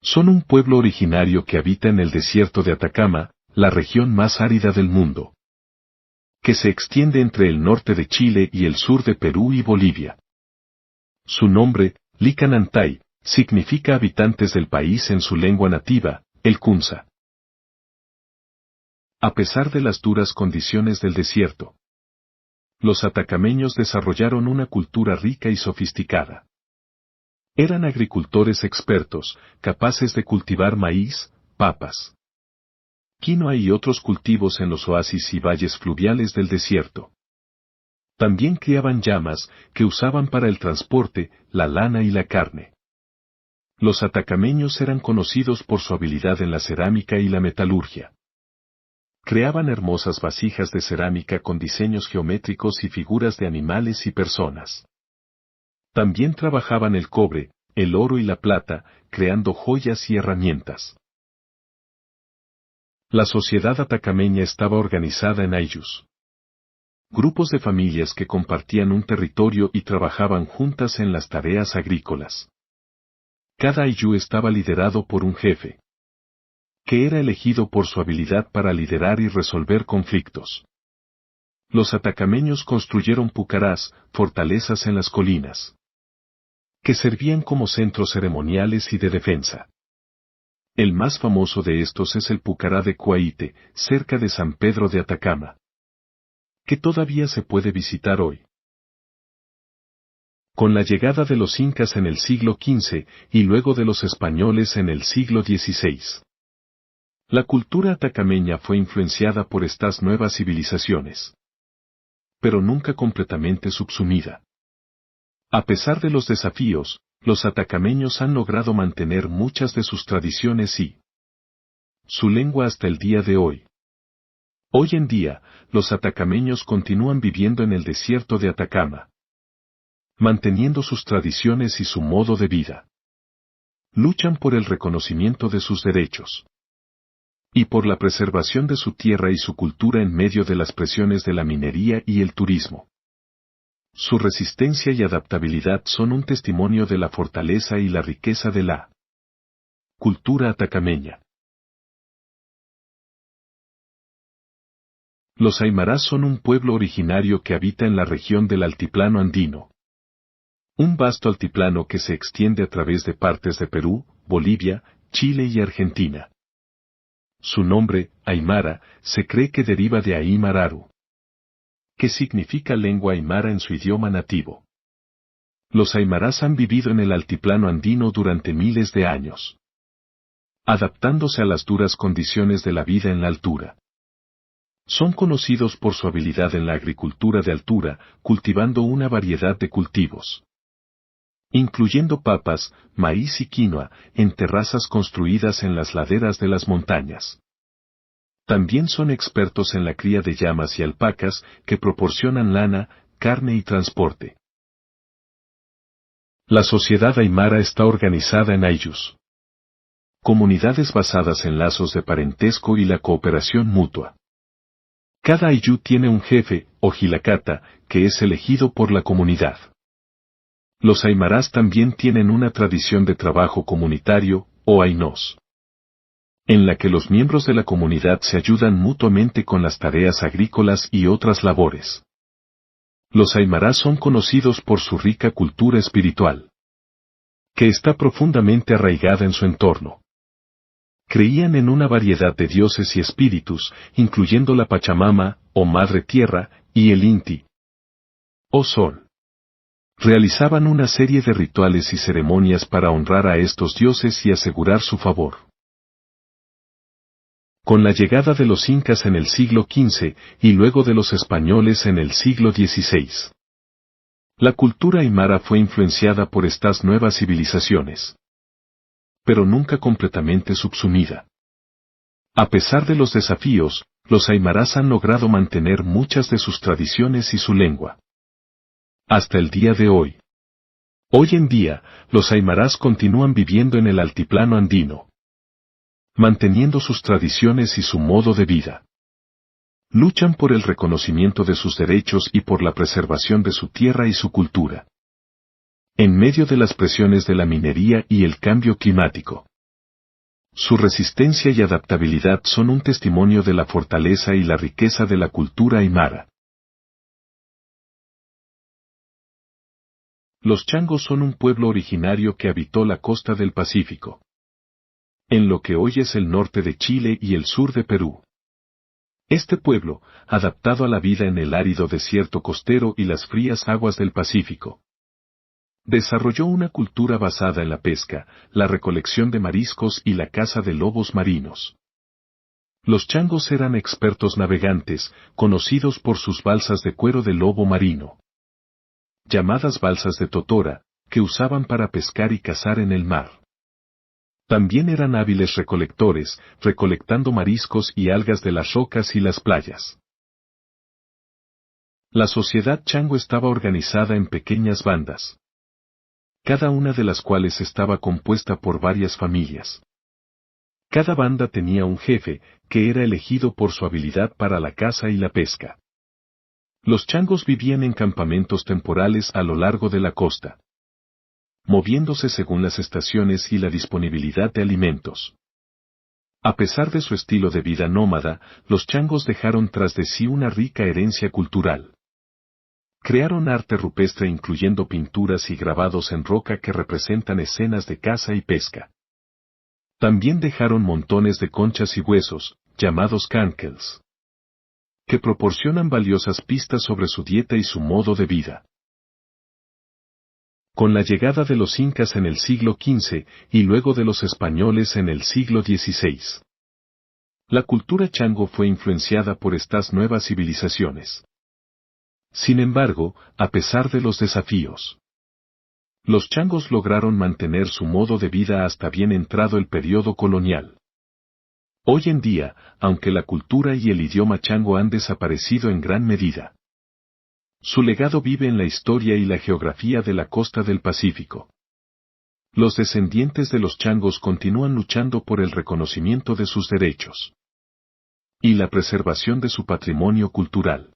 son un pueblo originario que habita en el desierto de Atacama, la región más árida del mundo, que se extiende entre el norte de Chile y el sur de Perú y Bolivia. Su nombre, Licanantay, significa habitantes del país en su lengua nativa, el Kunza. A pesar de las duras condiciones del desierto, los atacameños desarrollaron una cultura rica y sofisticada. Eran agricultores expertos, capaces de cultivar maíz, papas, quinoa y otros cultivos en los oasis y valles fluviales del desierto. También criaban llamas, que usaban para el transporte, la lana y la carne. Los atacameños eran conocidos por su habilidad en la cerámica y la metalurgia. Creaban hermosas vasijas de cerámica con diseños geométricos y figuras de animales y personas. También trabajaban el cobre, el oro y la plata, creando joyas y herramientas. La sociedad atacameña estaba organizada en ayllus, grupos de familias que compartían un territorio y trabajaban juntas en las tareas agrícolas. Cada ayllú estaba liderado por un jefe, que era elegido por su habilidad para liderar y resolver conflictos. Los atacameños construyeron pucarás, fortalezas en las colinas, que servían como centros ceremoniales y de defensa. El más famoso de estos es el Pucará de Cuaite, cerca de San Pedro de Atacama, que todavía se puede visitar hoy. Con la llegada de los incas en el siglo XV y luego de los españoles en el siglo XVI, la cultura atacameña fue influenciada por estas nuevas civilizaciones, pero nunca completamente subsumida. A pesar de los desafíos, los atacameños han logrado mantener muchas de sus tradiciones y su lengua hasta el día de hoy. Hoy en día, los atacameños continúan viviendo en el desierto de Atacama, manteniendo sus tradiciones y su modo de vida. Luchan por el reconocimiento de sus derechos y por la preservación de su tierra y su cultura en medio de las presiones de la minería y el turismo. Su resistencia y adaptabilidad son un testimonio de la fortaleza y la riqueza de la cultura atacameña. Los aymarás son un pueblo originario que habita en la región del altiplano andino, un vasto altiplano que se extiende a través de partes de Perú, Bolivia, Chile y Argentina. Su nombre, aymara, se cree que deriva de aymararu, que significa lengua aymara en su idioma nativo. Los aymarás han vivido en el altiplano andino durante miles de años, adaptándose a las duras condiciones de la vida en la altura. Son conocidos por su habilidad en la agricultura de altura, cultivando una variedad de cultivos, incluyendo papas, maíz y quinoa, en terrazas construidas en las laderas de las montañas. También son expertos en la cría de llamas y alpacas, que proporcionan lana, carne y transporte. La sociedad aymara está organizada en ayllus, comunidades basadas en lazos de parentesco y la cooperación mutua. Cada ayllú tiene un jefe, o jilacata, que es elegido por la comunidad. Los aymarás también tienen una tradición de trabajo comunitario, o ainós, en la que los miembros de la comunidad se ayudan mutuamente con las tareas agrícolas y otras labores. Los aymarás son conocidos por su rica cultura espiritual, que está profundamente arraigada en su entorno. Creían en una variedad de dioses y espíritus, incluyendo la Pachamama, o Madre Tierra, y el Inti, o Sol. Realizaban una serie de rituales y ceremonias para honrar a estos dioses y asegurar su favor. Con la llegada de los incas en el siglo XV y luego de los españoles en el siglo XVI, la cultura aymara fue influenciada por estas nuevas civilizaciones, pero nunca completamente subsumida. A pesar de los desafíos, los aymarás han logrado mantener muchas de sus tradiciones y su lengua. Hasta el día de hoy. Hoy en día, los aymarás continúan viviendo en el altiplano andino, manteniendo sus tradiciones y su modo de vida. Luchan por el reconocimiento de sus derechos y por la preservación de su tierra y su cultura. En medio de las presiones de la minería y el cambio climático. Su resistencia y adaptabilidad son un testimonio de la fortaleza y la riqueza de la cultura aymara. Los changos son un pueblo originario que habitó la costa del Pacífico, en lo que hoy es el norte de Chile y el sur de Perú. Este pueblo, adaptado a la vida en el árido desierto costero y las frías aguas del Pacífico, desarrolló una cultura basada en la pesca, la recolección de mariscos y la caza de lobos marinos. Los changos eran expertos navegantes, conocidos por sus balsas de cuero de lobo marino, llamadas balsas de totora, que usaban para pescar y cazar en el mar. También eran hábiles recolectores, recolectando mariscos y algas de las rocas y las playas. La sociedad chango estaba organizada en pequeñas bandas, cada una de las cuales estaba compuesta por varias familias. Cada banda tenía un jefe, que era elegido por su habilidad para la caza y la pesca. Los changos vivían en campamentos temporales a lo largo de la costa, moviéndose según las estaciones y la disponibilidad de alimentos. A pesar de su estilo de vida nómada, los changos dejaron tras de sí una rica herencia cultural. Crearon arte rupestre incluyendo pinturas y grabados en roca que representan escenas de caza y pesca. También dejaron montones de conchas y huesos, llamados cankels, que proporcionan valiosas pistas sobre su dieta y su modo de vida. Con la llegada de los incas en el siglo XV y luego de los españoles en el siglo XVI, la cultura chango fue influenciada por estas nuevas civilizaciones. Sin embargo, a pesar de los desafíos, los changos lograron mantener su modo de vida hasta bien entrado el periodo colonial. Hoy en día, aunque la cultura y el idioma chango han desaparecido en gran medida, su legado vive en la historia y la geografía de la costa del Pacífico. Los descendientes de los changos continúan luchando por el reconocimiento de sus derechos y la preservación de su patrimonio cultural.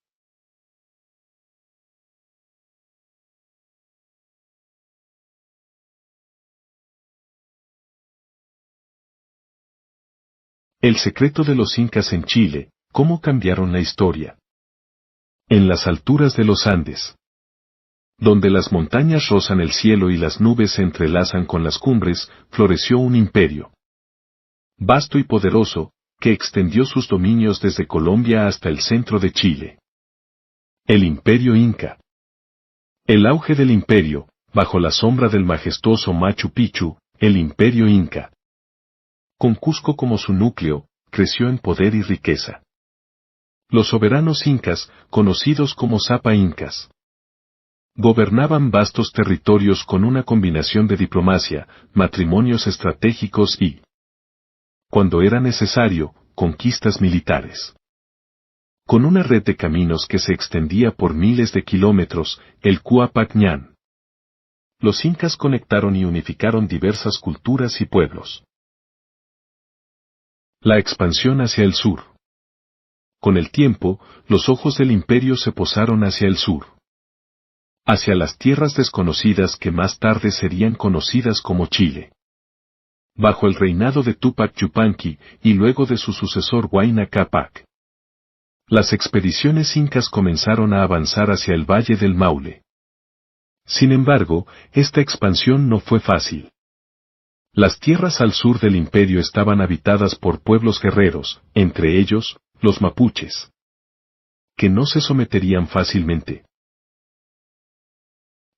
El secreto de los incas en Chile, ¿cómo cambiaron la historia? En las alturas de los Andes, donde las montañas rozan el cielo y las nubes se entrelazan con las cumbres, floreció un imperio vasto y poderoso, que extendió sus dominios desde Colombia hasta el centro de Chile. El Imperio Inca. El auge del imperio, bajo la sombra del majestuoso Machu Picchu, el Imperio Inca, con Cusco como su núcleo, creció en poder y riqueza. Los soberanos incas, conocidos como Sapa Incas, gobernaban vastos territorios con una combinación de diplomacia, matrimonios estratégicos y, cuando era necesario, conquistas militares. Con una red de caminos que se extendía por miles de kilómetros, el Cuapac Ñan, los incas conectaron y unificaron diversas culturas y pueblos. La expansión hacia el sur. Con el tiempo, los ojos del imperio se posaron hacia el sur, hacia las tierras desconocidas que más tarde serían conocidas como Chile. Bajo el reinado de Túpac Yupanqui y luego de su sucesor Huayna Cápac, las expediciones incas comenzaron a avanzar hacia el Valle del Maule. Sin embargo, esta expansión no fue fácil. Las tierras al sur del imperio estaban habitadas por pueblos guerreros, entre ellos, los mapuches, que no se someterían fácilmente.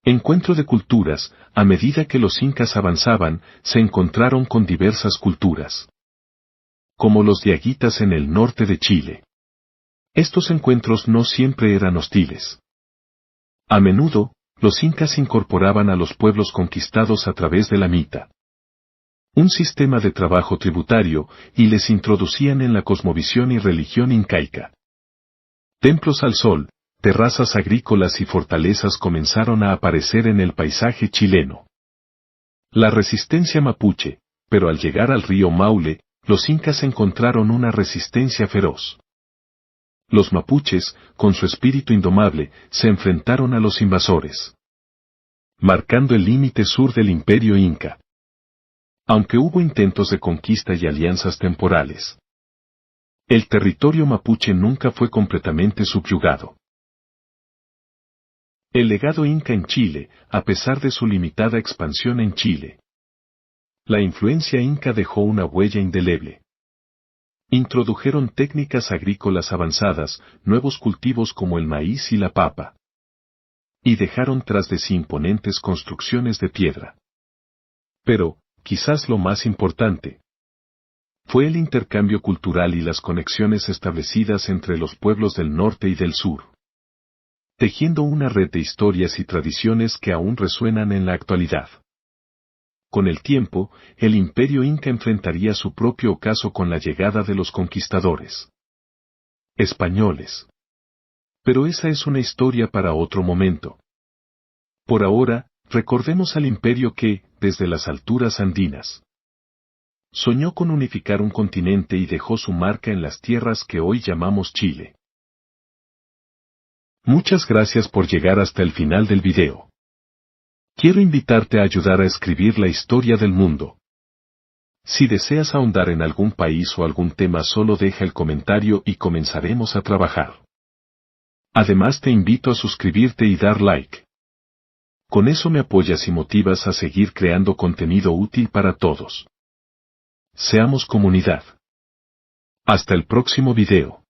Encuentro de culturas. A medida que los incas avanzaban, se encontraron con diversas culturas, como los diaguitas en el norte de Chile. Estos encuentros no siempre eran hostiles. A menudo, los incas incorporaban a los pueblos conquistados a través de la mita, un sistema de trabajo tributario, y les introducían en la cosmovisión y religión incaica. Templos al sol, terrazas agrícolas y fortalezas comenzaron a aparecer en el paisaje chileno. La resistencia mapuche, pero al llegar al río Maule, los incas encontraron una resistencia feroz. Los mapuches, con su espíritu indomable, se enfrentaron a los invasores, marcando el límite sur del imperio inca. Aunque hubo intentos de conquista y alianzas temporales, el territorio mapuche nunca fue completamente subyugado. El legado inca en Chile, a pesar de su limitada expansión en Chile. La influencia inca dejó una huella indeleble. Introdujeron técnicas agrícolas avanzadas, nuevos cultivos como el maíz y la papa. Y dejaron tras de sí imponentes construcciones de piedra. Pero, quizás lo más importante, fue el intercambio cultural y las conexiones establecidas entre los pueblos del norte y del sur, tejiendo una red de historias y tradiciones que aún resuenan en la actualidad. Con el tiempo, el imperio inca enfrentaría su propio ocaso con la llegada de los conquistadores españoles. Pero esa es una historia para otro momento. Por ahora, recordemos al imperio que, desde las alturas andinas, soñó con unificar un continente y dejó su marca en las tierras que hoy llamamos Chile. Muchas gracias por llegar hasta el final del video. Quiero invitarte a ayudar a escribir la historia del mundo. Si deseas ahondar en algún país o algún tema, solo deja el comentario y comenzaremos a trabajar. Además, te invito a suscribirte y dar like. Con eso me apoyas y motivas a seguir creando contenido útil para todos. Seamos comunidad. Hasta el próximo video.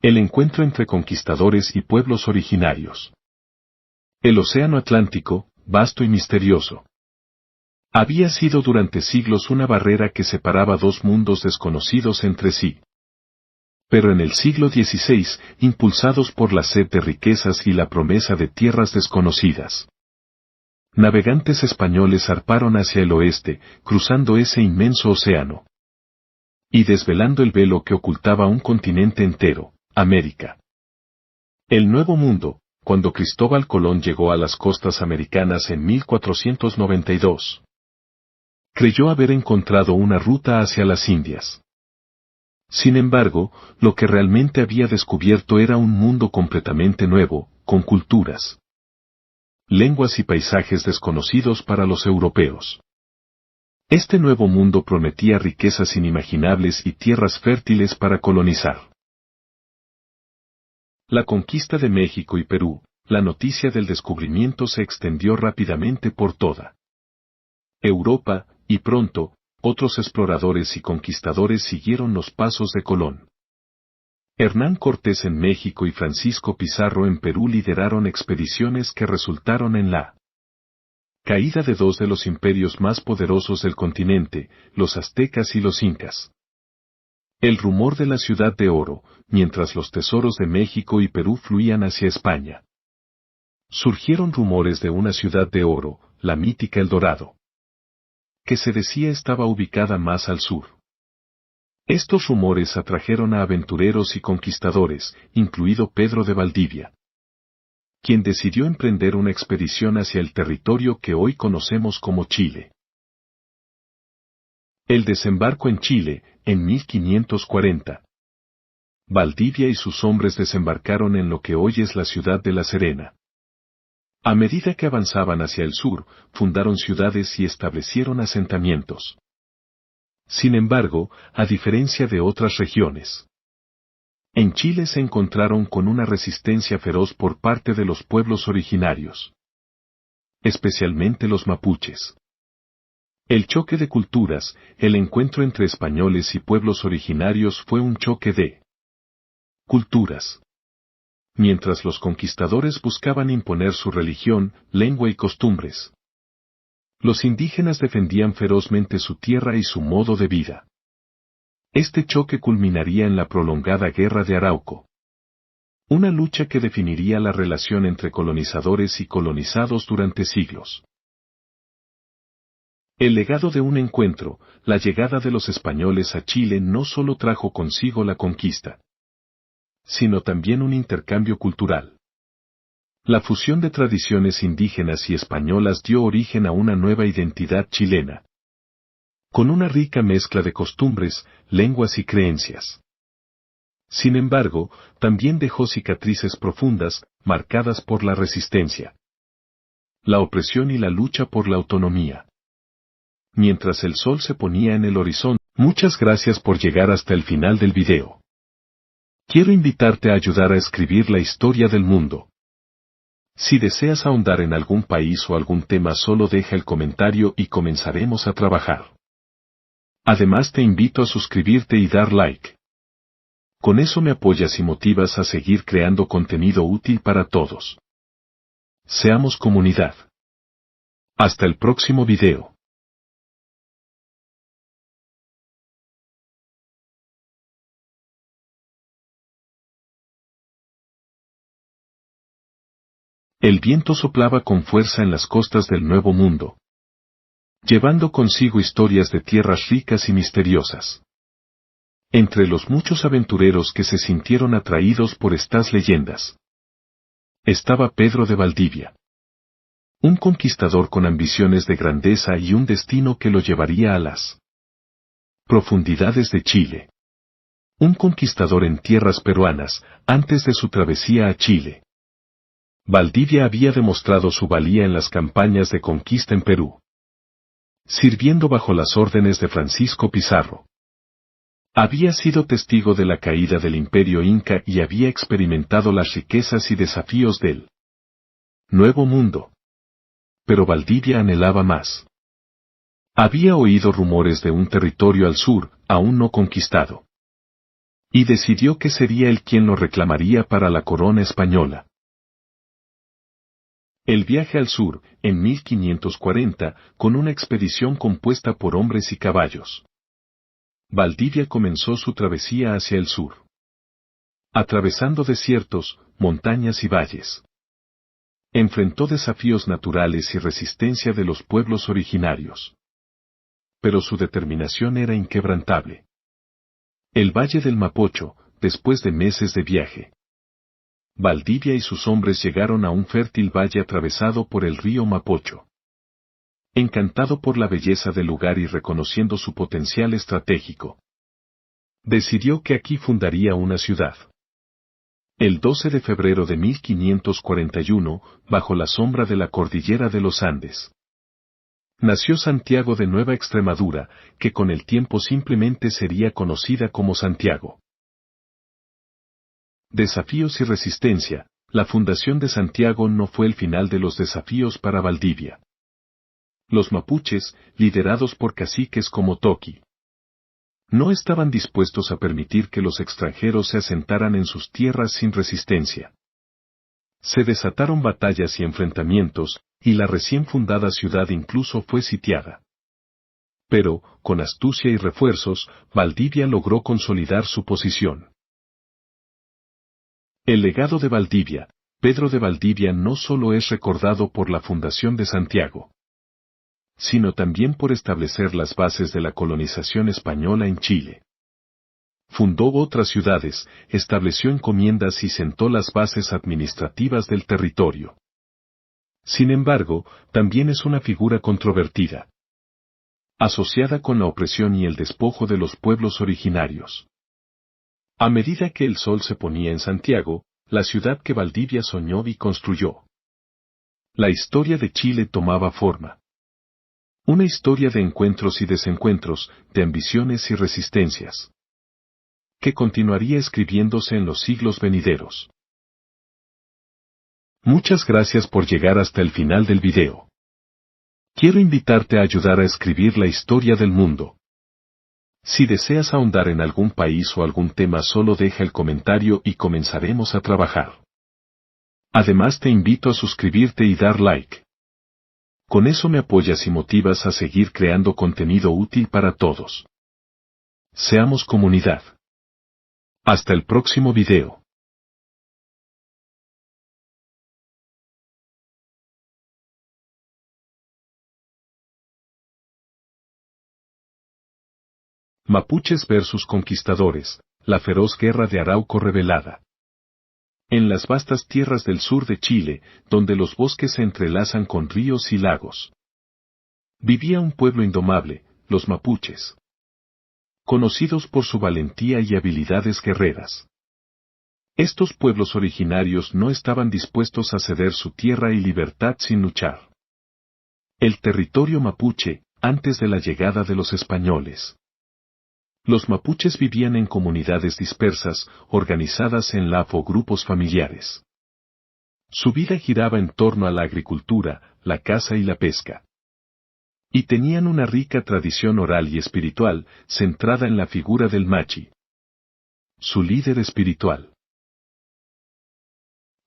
El encuentro entre conquistadores y pueblos originarios. El Océano Atlántico, vasto y misterioso, había sido durante siglos una barrera que separaba dos mundos desconocidos entre sí. Pero en el siglo XVI, impulsados por la sed de riquezas y la promesa de tierras desconocidas, navegantes españoles zarparon hacia el oeste, cruzando ese inmenso océano y desvelando el velo que ocultaba un continente entero, América. El Nuevo Mundo, cuando Cristóbal Colón llegó a las costas americanas en 1492, creyó haber encontrado una ruta hacia las Indias. Sin embargo, lo que realmente había descubierto era un mundo completamente nuevo, con culturas, lenguas y paisajes desconocidos para los europeos. Este nuevo mundo prometía riquezas inimaginables y tierras fértiles para colonizar. La conquista de México y Perú, la noticia del descubrimiento se extendió rápidamente por toda Europa, y pronto, otros exploradores y conquistadores siguieron los pasos de Colón. Hernán Cortés en México y Francisco Pizarro en Perú lideraron expediciones que resultaron en la caída de dos de los imperios más poderosos del continente, los aztecas y los incas. El rumor de la Ciudad de Oro, mientras los tesoros de México y Perú fluían hacia España. Surgieron rumores de una Ciudad de Oro, la mítica El Dorado, que se decía estaba ubicada más al sur. Estos rumores atrajeron a aventureros y conquistadores, incluido Pedro de Valdivia, quien decidió emprender una expedición hacia el territorio que hoy conocemos como Chile. El desembarco en Chile, en 1540. Valdivia y sus hombres desembarcaron en lo que hoy es la ciudad de La Serena. A medida que avanzaban hacia el sur, fundaron ciudades y establecieron asentamientos. Sin embargo, a diferencia de otras regiones, en Chile se encontraron con una resistencia feroz por parte de los pueblos originarios, especialmente los mapuches. El choque de culturas, el encuentro entre españoles y pueblos originarios fue un choque de culturas. Mientras los conquistadores buscaban imponer su religión, lengua y costumbres, los indígenas defendían ferozmente su tierra y su modo de vida. Este choque culminaría en la prolongada Guerra de Arauco, una lucha que definiría la relación entre colonizadores y colonizados durante siglos. El legado de un encuentro, la llegada de los españoles a Chile no solo trajo consigo la conquista sino también un intercambio cultural. La fusión de tradiciones indígenas y españolas dio origen a una nueva identidad chilena, con una rica mezcla de costumbres, lenguas y creencias. Sin embargo, también dejó cicatrices profundas, marcadas por la resistencia, la opresión y la lucha por la autonomía. Mientras el sol se ponía en el horizonte, muchas gracias por llegar hasta el final del video. Quiero invitarte a ayudar a escribir la historia del mundo. Si deseas ahondar en algún país o algún tema, solo deja el comentario y comenzaremos a trabajar. Además, te invito a suscribirte y dar like. Con eso me apoyas y motivas a seguir creando contenido útil para todos. Seamos comunidad. Hasta el próximo video. El viento soplaba con fuerza en las costas del Nuevo Mundo, llevando consigo historias de tierras ricas y misteriosas. Entre los muchos aventureros que se sintieron atraídos por estas leyendas, estaba Pedro de Valdivia, un conquistador con ambiciones de grandeza y un destino que lo llevaría a las profundidades de Chile. Un conquistador en tierras peruanas, antes de su travesía a Chile. Valdivia había demostrado su valía en las campañas de conquista en Perú, sirviendo bajo las órdenes de Francisco Pizarro. Había sido testigo de la caída del Imperio Inca y había experimentado las riquezas y desafíos del Nuevo Mundo. Pero Valdivia anhelaba más. Había oído rumores de un territorio al sur, aún no conquistado. Y decidió que sería él quien lo reclamaría para la corona española. El viaje al sur, en 1540, con una expedición compuesta por hombres y caballos. Valdivia comenzó su travesía hacia el sur, atravesando desiertos, montañas y valles. Enfrentó desafíos naturales y resistencia de los pueblos originarios. Pero su determinación era inquebrantable. El Valle del Mapocho, después de meses de viaje. Valdivia y sus hombres llegaron a un fértil valle atravesado por el río Mapocho. Encantado por la belleza del lugar y reconociendo su potencial estratégico, decidió que aquí fundaría una ciudad. El 12 de febrero de 1541, bajo la sombra de la cordillera de los Andes, nació Santiago de Nueva Extremadura, que con el tiempo simplemente sería conocida como Santiago. Desafíos y resistencia. La fundación de Santiago no fue el final de los desafíos para Valdivia. Los mapuches, liderados por caciques como Toqui, no estaban dispuestos a permitir que los extranjeros se asentaran en sus tierras sin resistencia. Se desataron batallas y enfrentamientos, y la recién fundada ciudad incluso fue sitiada. Pero, con astucia y refuerzos, Valdivia logró consolidar su posición. El legado de Valdivia. Pedro de Valdivia no solo es recordado por la fundación de Santiago, sino también por establecer las bases de la colonización española en Chile. Fundó otras ciudades, estableció encomiendas y sentó las bases administrativas del territorio. Sin embargo, también es una figura controvertida, asociada con la opresión y el despojo de los pueblos originarios. A medida que el sol se ponía en Santiago, la ciudad que Valdivia soñó y construyó, la historia de Chile tomaba forma. Una historia de encuentros y desencuentros, de ambiciones y resistencias, que continuaría escribiéndose en los siglos venideros. Muchas gracias por llegar hasta el final del video. Quiero invitarte a ayudar a escribir la historia del mundo. Si deseas ahondar en algún país o algún tema, solo deja el comentario y comenzaremos a trabajar. Además, te invito a suscribirte y dar like. Con eso me apoyas y motivas a seguir creando contenido útil para todos. Seamos comunidad. Hasta el próximo video. Mapuches versus conquistadores, la feroz guerra de Arauco revelada. En las vastas tierras del sur de Chile, donde los bosques se entrelazan con ríos y lagos, vivía un pueblo indomable, los mapuches, conocidos por su valentía y habilidades guerreras. Estos pueblos originarios no estaban dispuestos a ceder su tierra y libertad sin luchar. El territorio mapuche, antes de la llegada de los españoles. Los mapuches vivían en comunidades dispersas, organizadas en grupos familiares. Su vida giraba en torno a la agricultura, la caza y la pesca. Y tenían una rica tradición oral y espiritual, centrada en la figura del machi, su líder espiritual.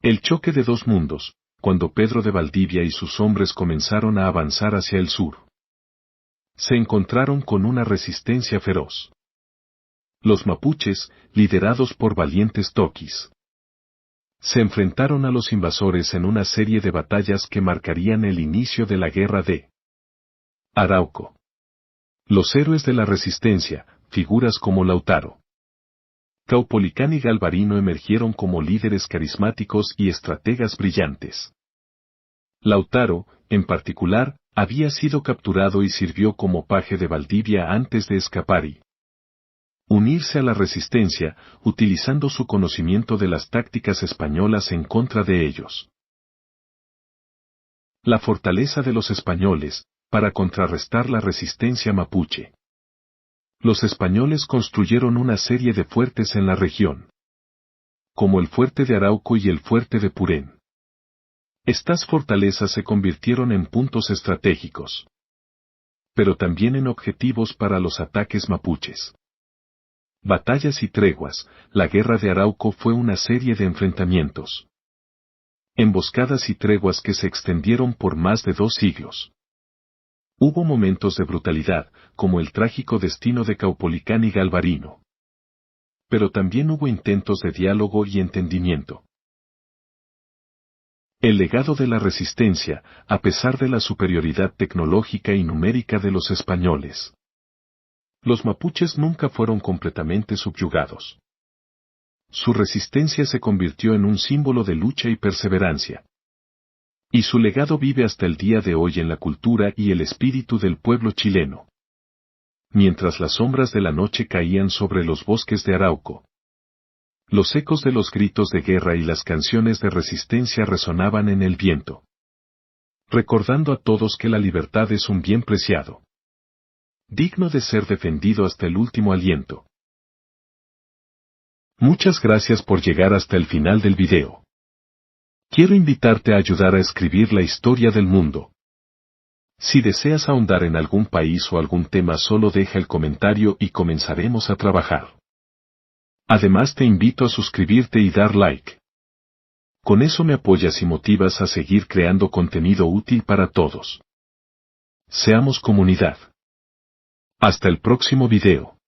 El choque de dos mundos, cuando Pedro de Valdivia y sus hombres comenzaron a avanzar hacia el sur. Se encontraron con una resistencia feroz. Los mapuches, liderados por valientes toquis, se enfrentaron a los invasores en una serie de batallas que marcarían el inicio de la Guerra de Arauco. Los héroes de la resistencia, figuras como Lautaro, Caupolicán y Galvarino emergieron como líderes carismáticos y estrategas brillantes. Lautaro, en particular, había sido capturado y sirvió como paje de Valdivia antes de escapar y unirse a la resistencia, utilizando su conocimiento de las tácticas españolas en contra de ellos. La fortaleza de los españoles, para contrarrestar la resistencia mapuche. Los españoles construyeron una serie de fuertes en la región, como el fuerte de Arauco y el fuerte de Purén. Estas fortalezas se convirtieron en puntos estratégicos, pero también en objetivos para los ataques mapuches. Batallas y treguas, la Guerra de Arauco fue una serie de enfrentamientos, emboscadas y treguas que se extendieron por más de 2 siglos. Hubo momentos de brutalidad, como el trágico destino de Caupolicán y Galvarino. Pero también hubo intentos de diálogo y entendimiento. El legado de la resistencia, a pesar de la superioridad tecnológica y numérica de los españoles. Los mapuches nunca fueron completamente subyugados. Su resistencia se convirtió en un símbolo de lucha y perseverancia. Y su legado vive hasta el día de hoy en la cultura y el espíritu del pueblo chileno. Mientras las sombras de la noche caían sobre los bosques de Arauco, los ecos de los gritos de guerra y las canciones de resistencia resonaban en el viento, recordando a todos que la libertad es un bien preciado, digno de ser defendido hasta el último aliento. Muchas gracias por llegar hasta el final del video. Quiero invitarte a ayudar a escribir la historia del mundo. Si deseas ahondar en algún país o algún tema, solo deja el comentario y comenzaremos a trabajar. Además, te invito a suscribirte y dar like. Con eso me apoyas y motivas a seguir creando contenido útil para todos. Seamos comunidad. Hasta el próximo video.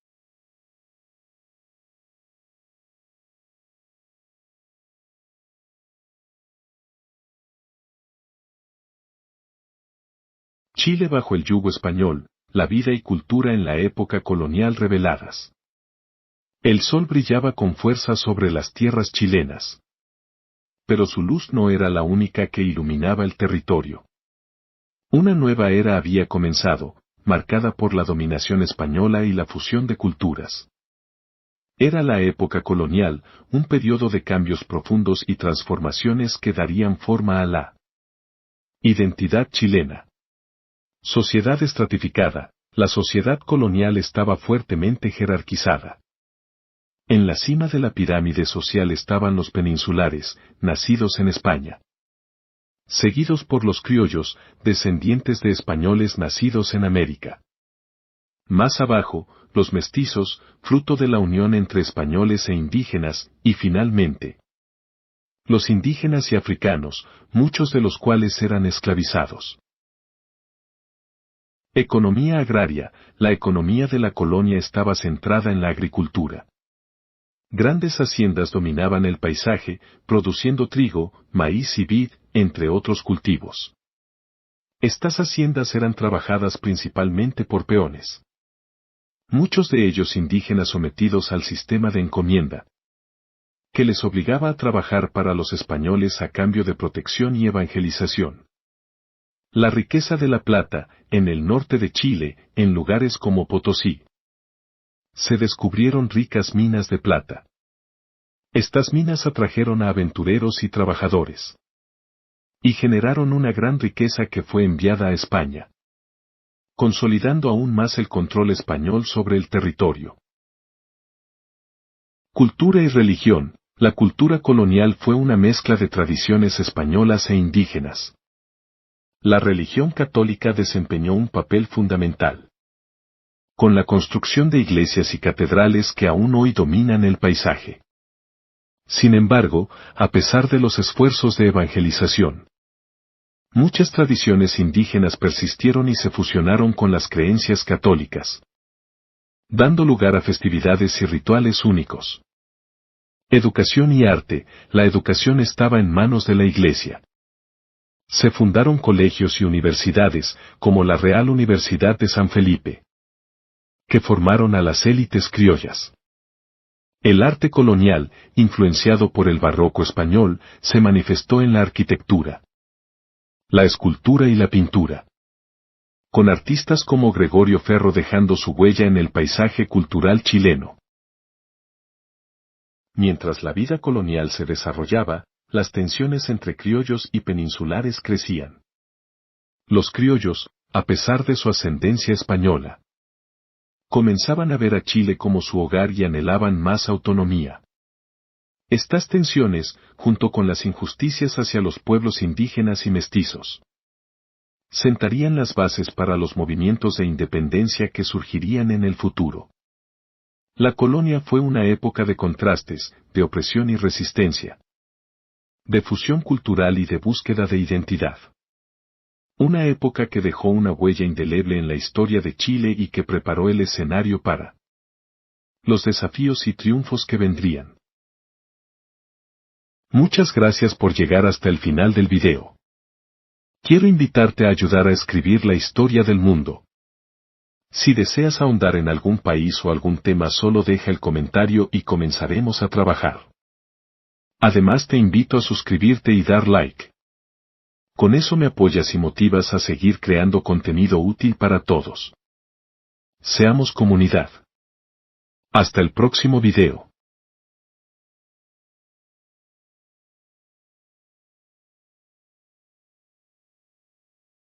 Chile bajo el yugo español, la vida y cultura en la época colonial reveladas. El sol brillaba con fuerza sobre las tierras chilenas. Pero su luz no era la única que iluminaba el territorio. Una nueva era había comenzado, marcada por la dominación española y la fusión de culturas. Era la época colonial, un periodo de cambios profundos y transformaciones que darían forma a la identidad chilena. Sociedad estratificada, la sociedad colonial estaba fuertemente jerarquizada. En la cima de la pirámide social estaban los peninsulares, nacidos en España, seguidos por los criollos, descendientes de españoles nacidos en América. Más abajo, los mestizos, fruto de la unión entre españoles e indígenas, y finalmente, los indígenas y africanos, muchos de los cuales eran esclavizados. Economía agraria, la economía de la colonia estaba centrada en la agricultura. Grandes haciendas dominaban el paisaje, produciendo trigo, maíz y vid, entre otros cultivos. Estas haciendas eran trabajadas principalmente por peones, muchos de ellos indígenas sometidos al sistema de encomienda. que les obligaba a trabajar para los españoles a cambio de protección y evangelización. La riqueza de la plata, en el norte de Chile, en lugares como Potosí. Se descubrieron ricas minas de plata. Estas minas atrajeron a aventureros y trabajadores. Y generaron una gran riqueza que fue enviada a España, consolidando aún más el control español sobre el territorio. Cultura y religión. La cultura colonial fue una mezcla de tradiciones españolas e indígenas. La religión católica desempeñó un papel fundamental, con la construcción de iglesias y catedrales que aún hoy dominan el paisaje. Sin embargo, a pesar de los esfuerzos de evangelización, muchas tradiciones indígenas persistieron y se fusionaron con las creencias católicas, dando lugar a festividades y rituales únicos. Educación y arte. La educación estaba en manos de la Iglesia. Se fundaron colegios y universidades, como la Real Universidad de San Felipe, que formaron a las élites criollas. El arte colonial, influenciado por el barroco español, se manifestó en la arquitectura, la escultura y la pintura, con artistas como Gregorio Ferro dejando su huella en el paisaje cultural chileno. Mientras la vida colonial se desarrollaba, las tensiones entre criollos y peninsulares crecían. Los criollos, a pesar de su ascendencia española, comenzaban a ver a Chile como su hogar y anhelaban más autonomía. Estas tensiones, junto con las injusticias hacia los pueblos indígenas y mestizos, sentarían las bases para los movimientos de independencia que surgirían en el futuro. La colonia fue una época de contrastes, de opresión y resistencia, de fusión cultural y de búsqueda de identidad. Una época que dejó una huella indeleble en la historia de Chile y que preparó el escenario para los desafíos y triunfos que vendrían. Muchas gracias por llegar hasta el final del video. Quiero invitarte a ayudar a escribir la historia del mundo. Si deseas ahondar en algún país o algún tema, solo deja el comentario y comenzaremos a trabajar. Además, te invito a suscribirte y dar like. Con eso me apoyas y motivas a seguir creando contenido útil para todos. Seamos comunidad. Hasta el próximo video.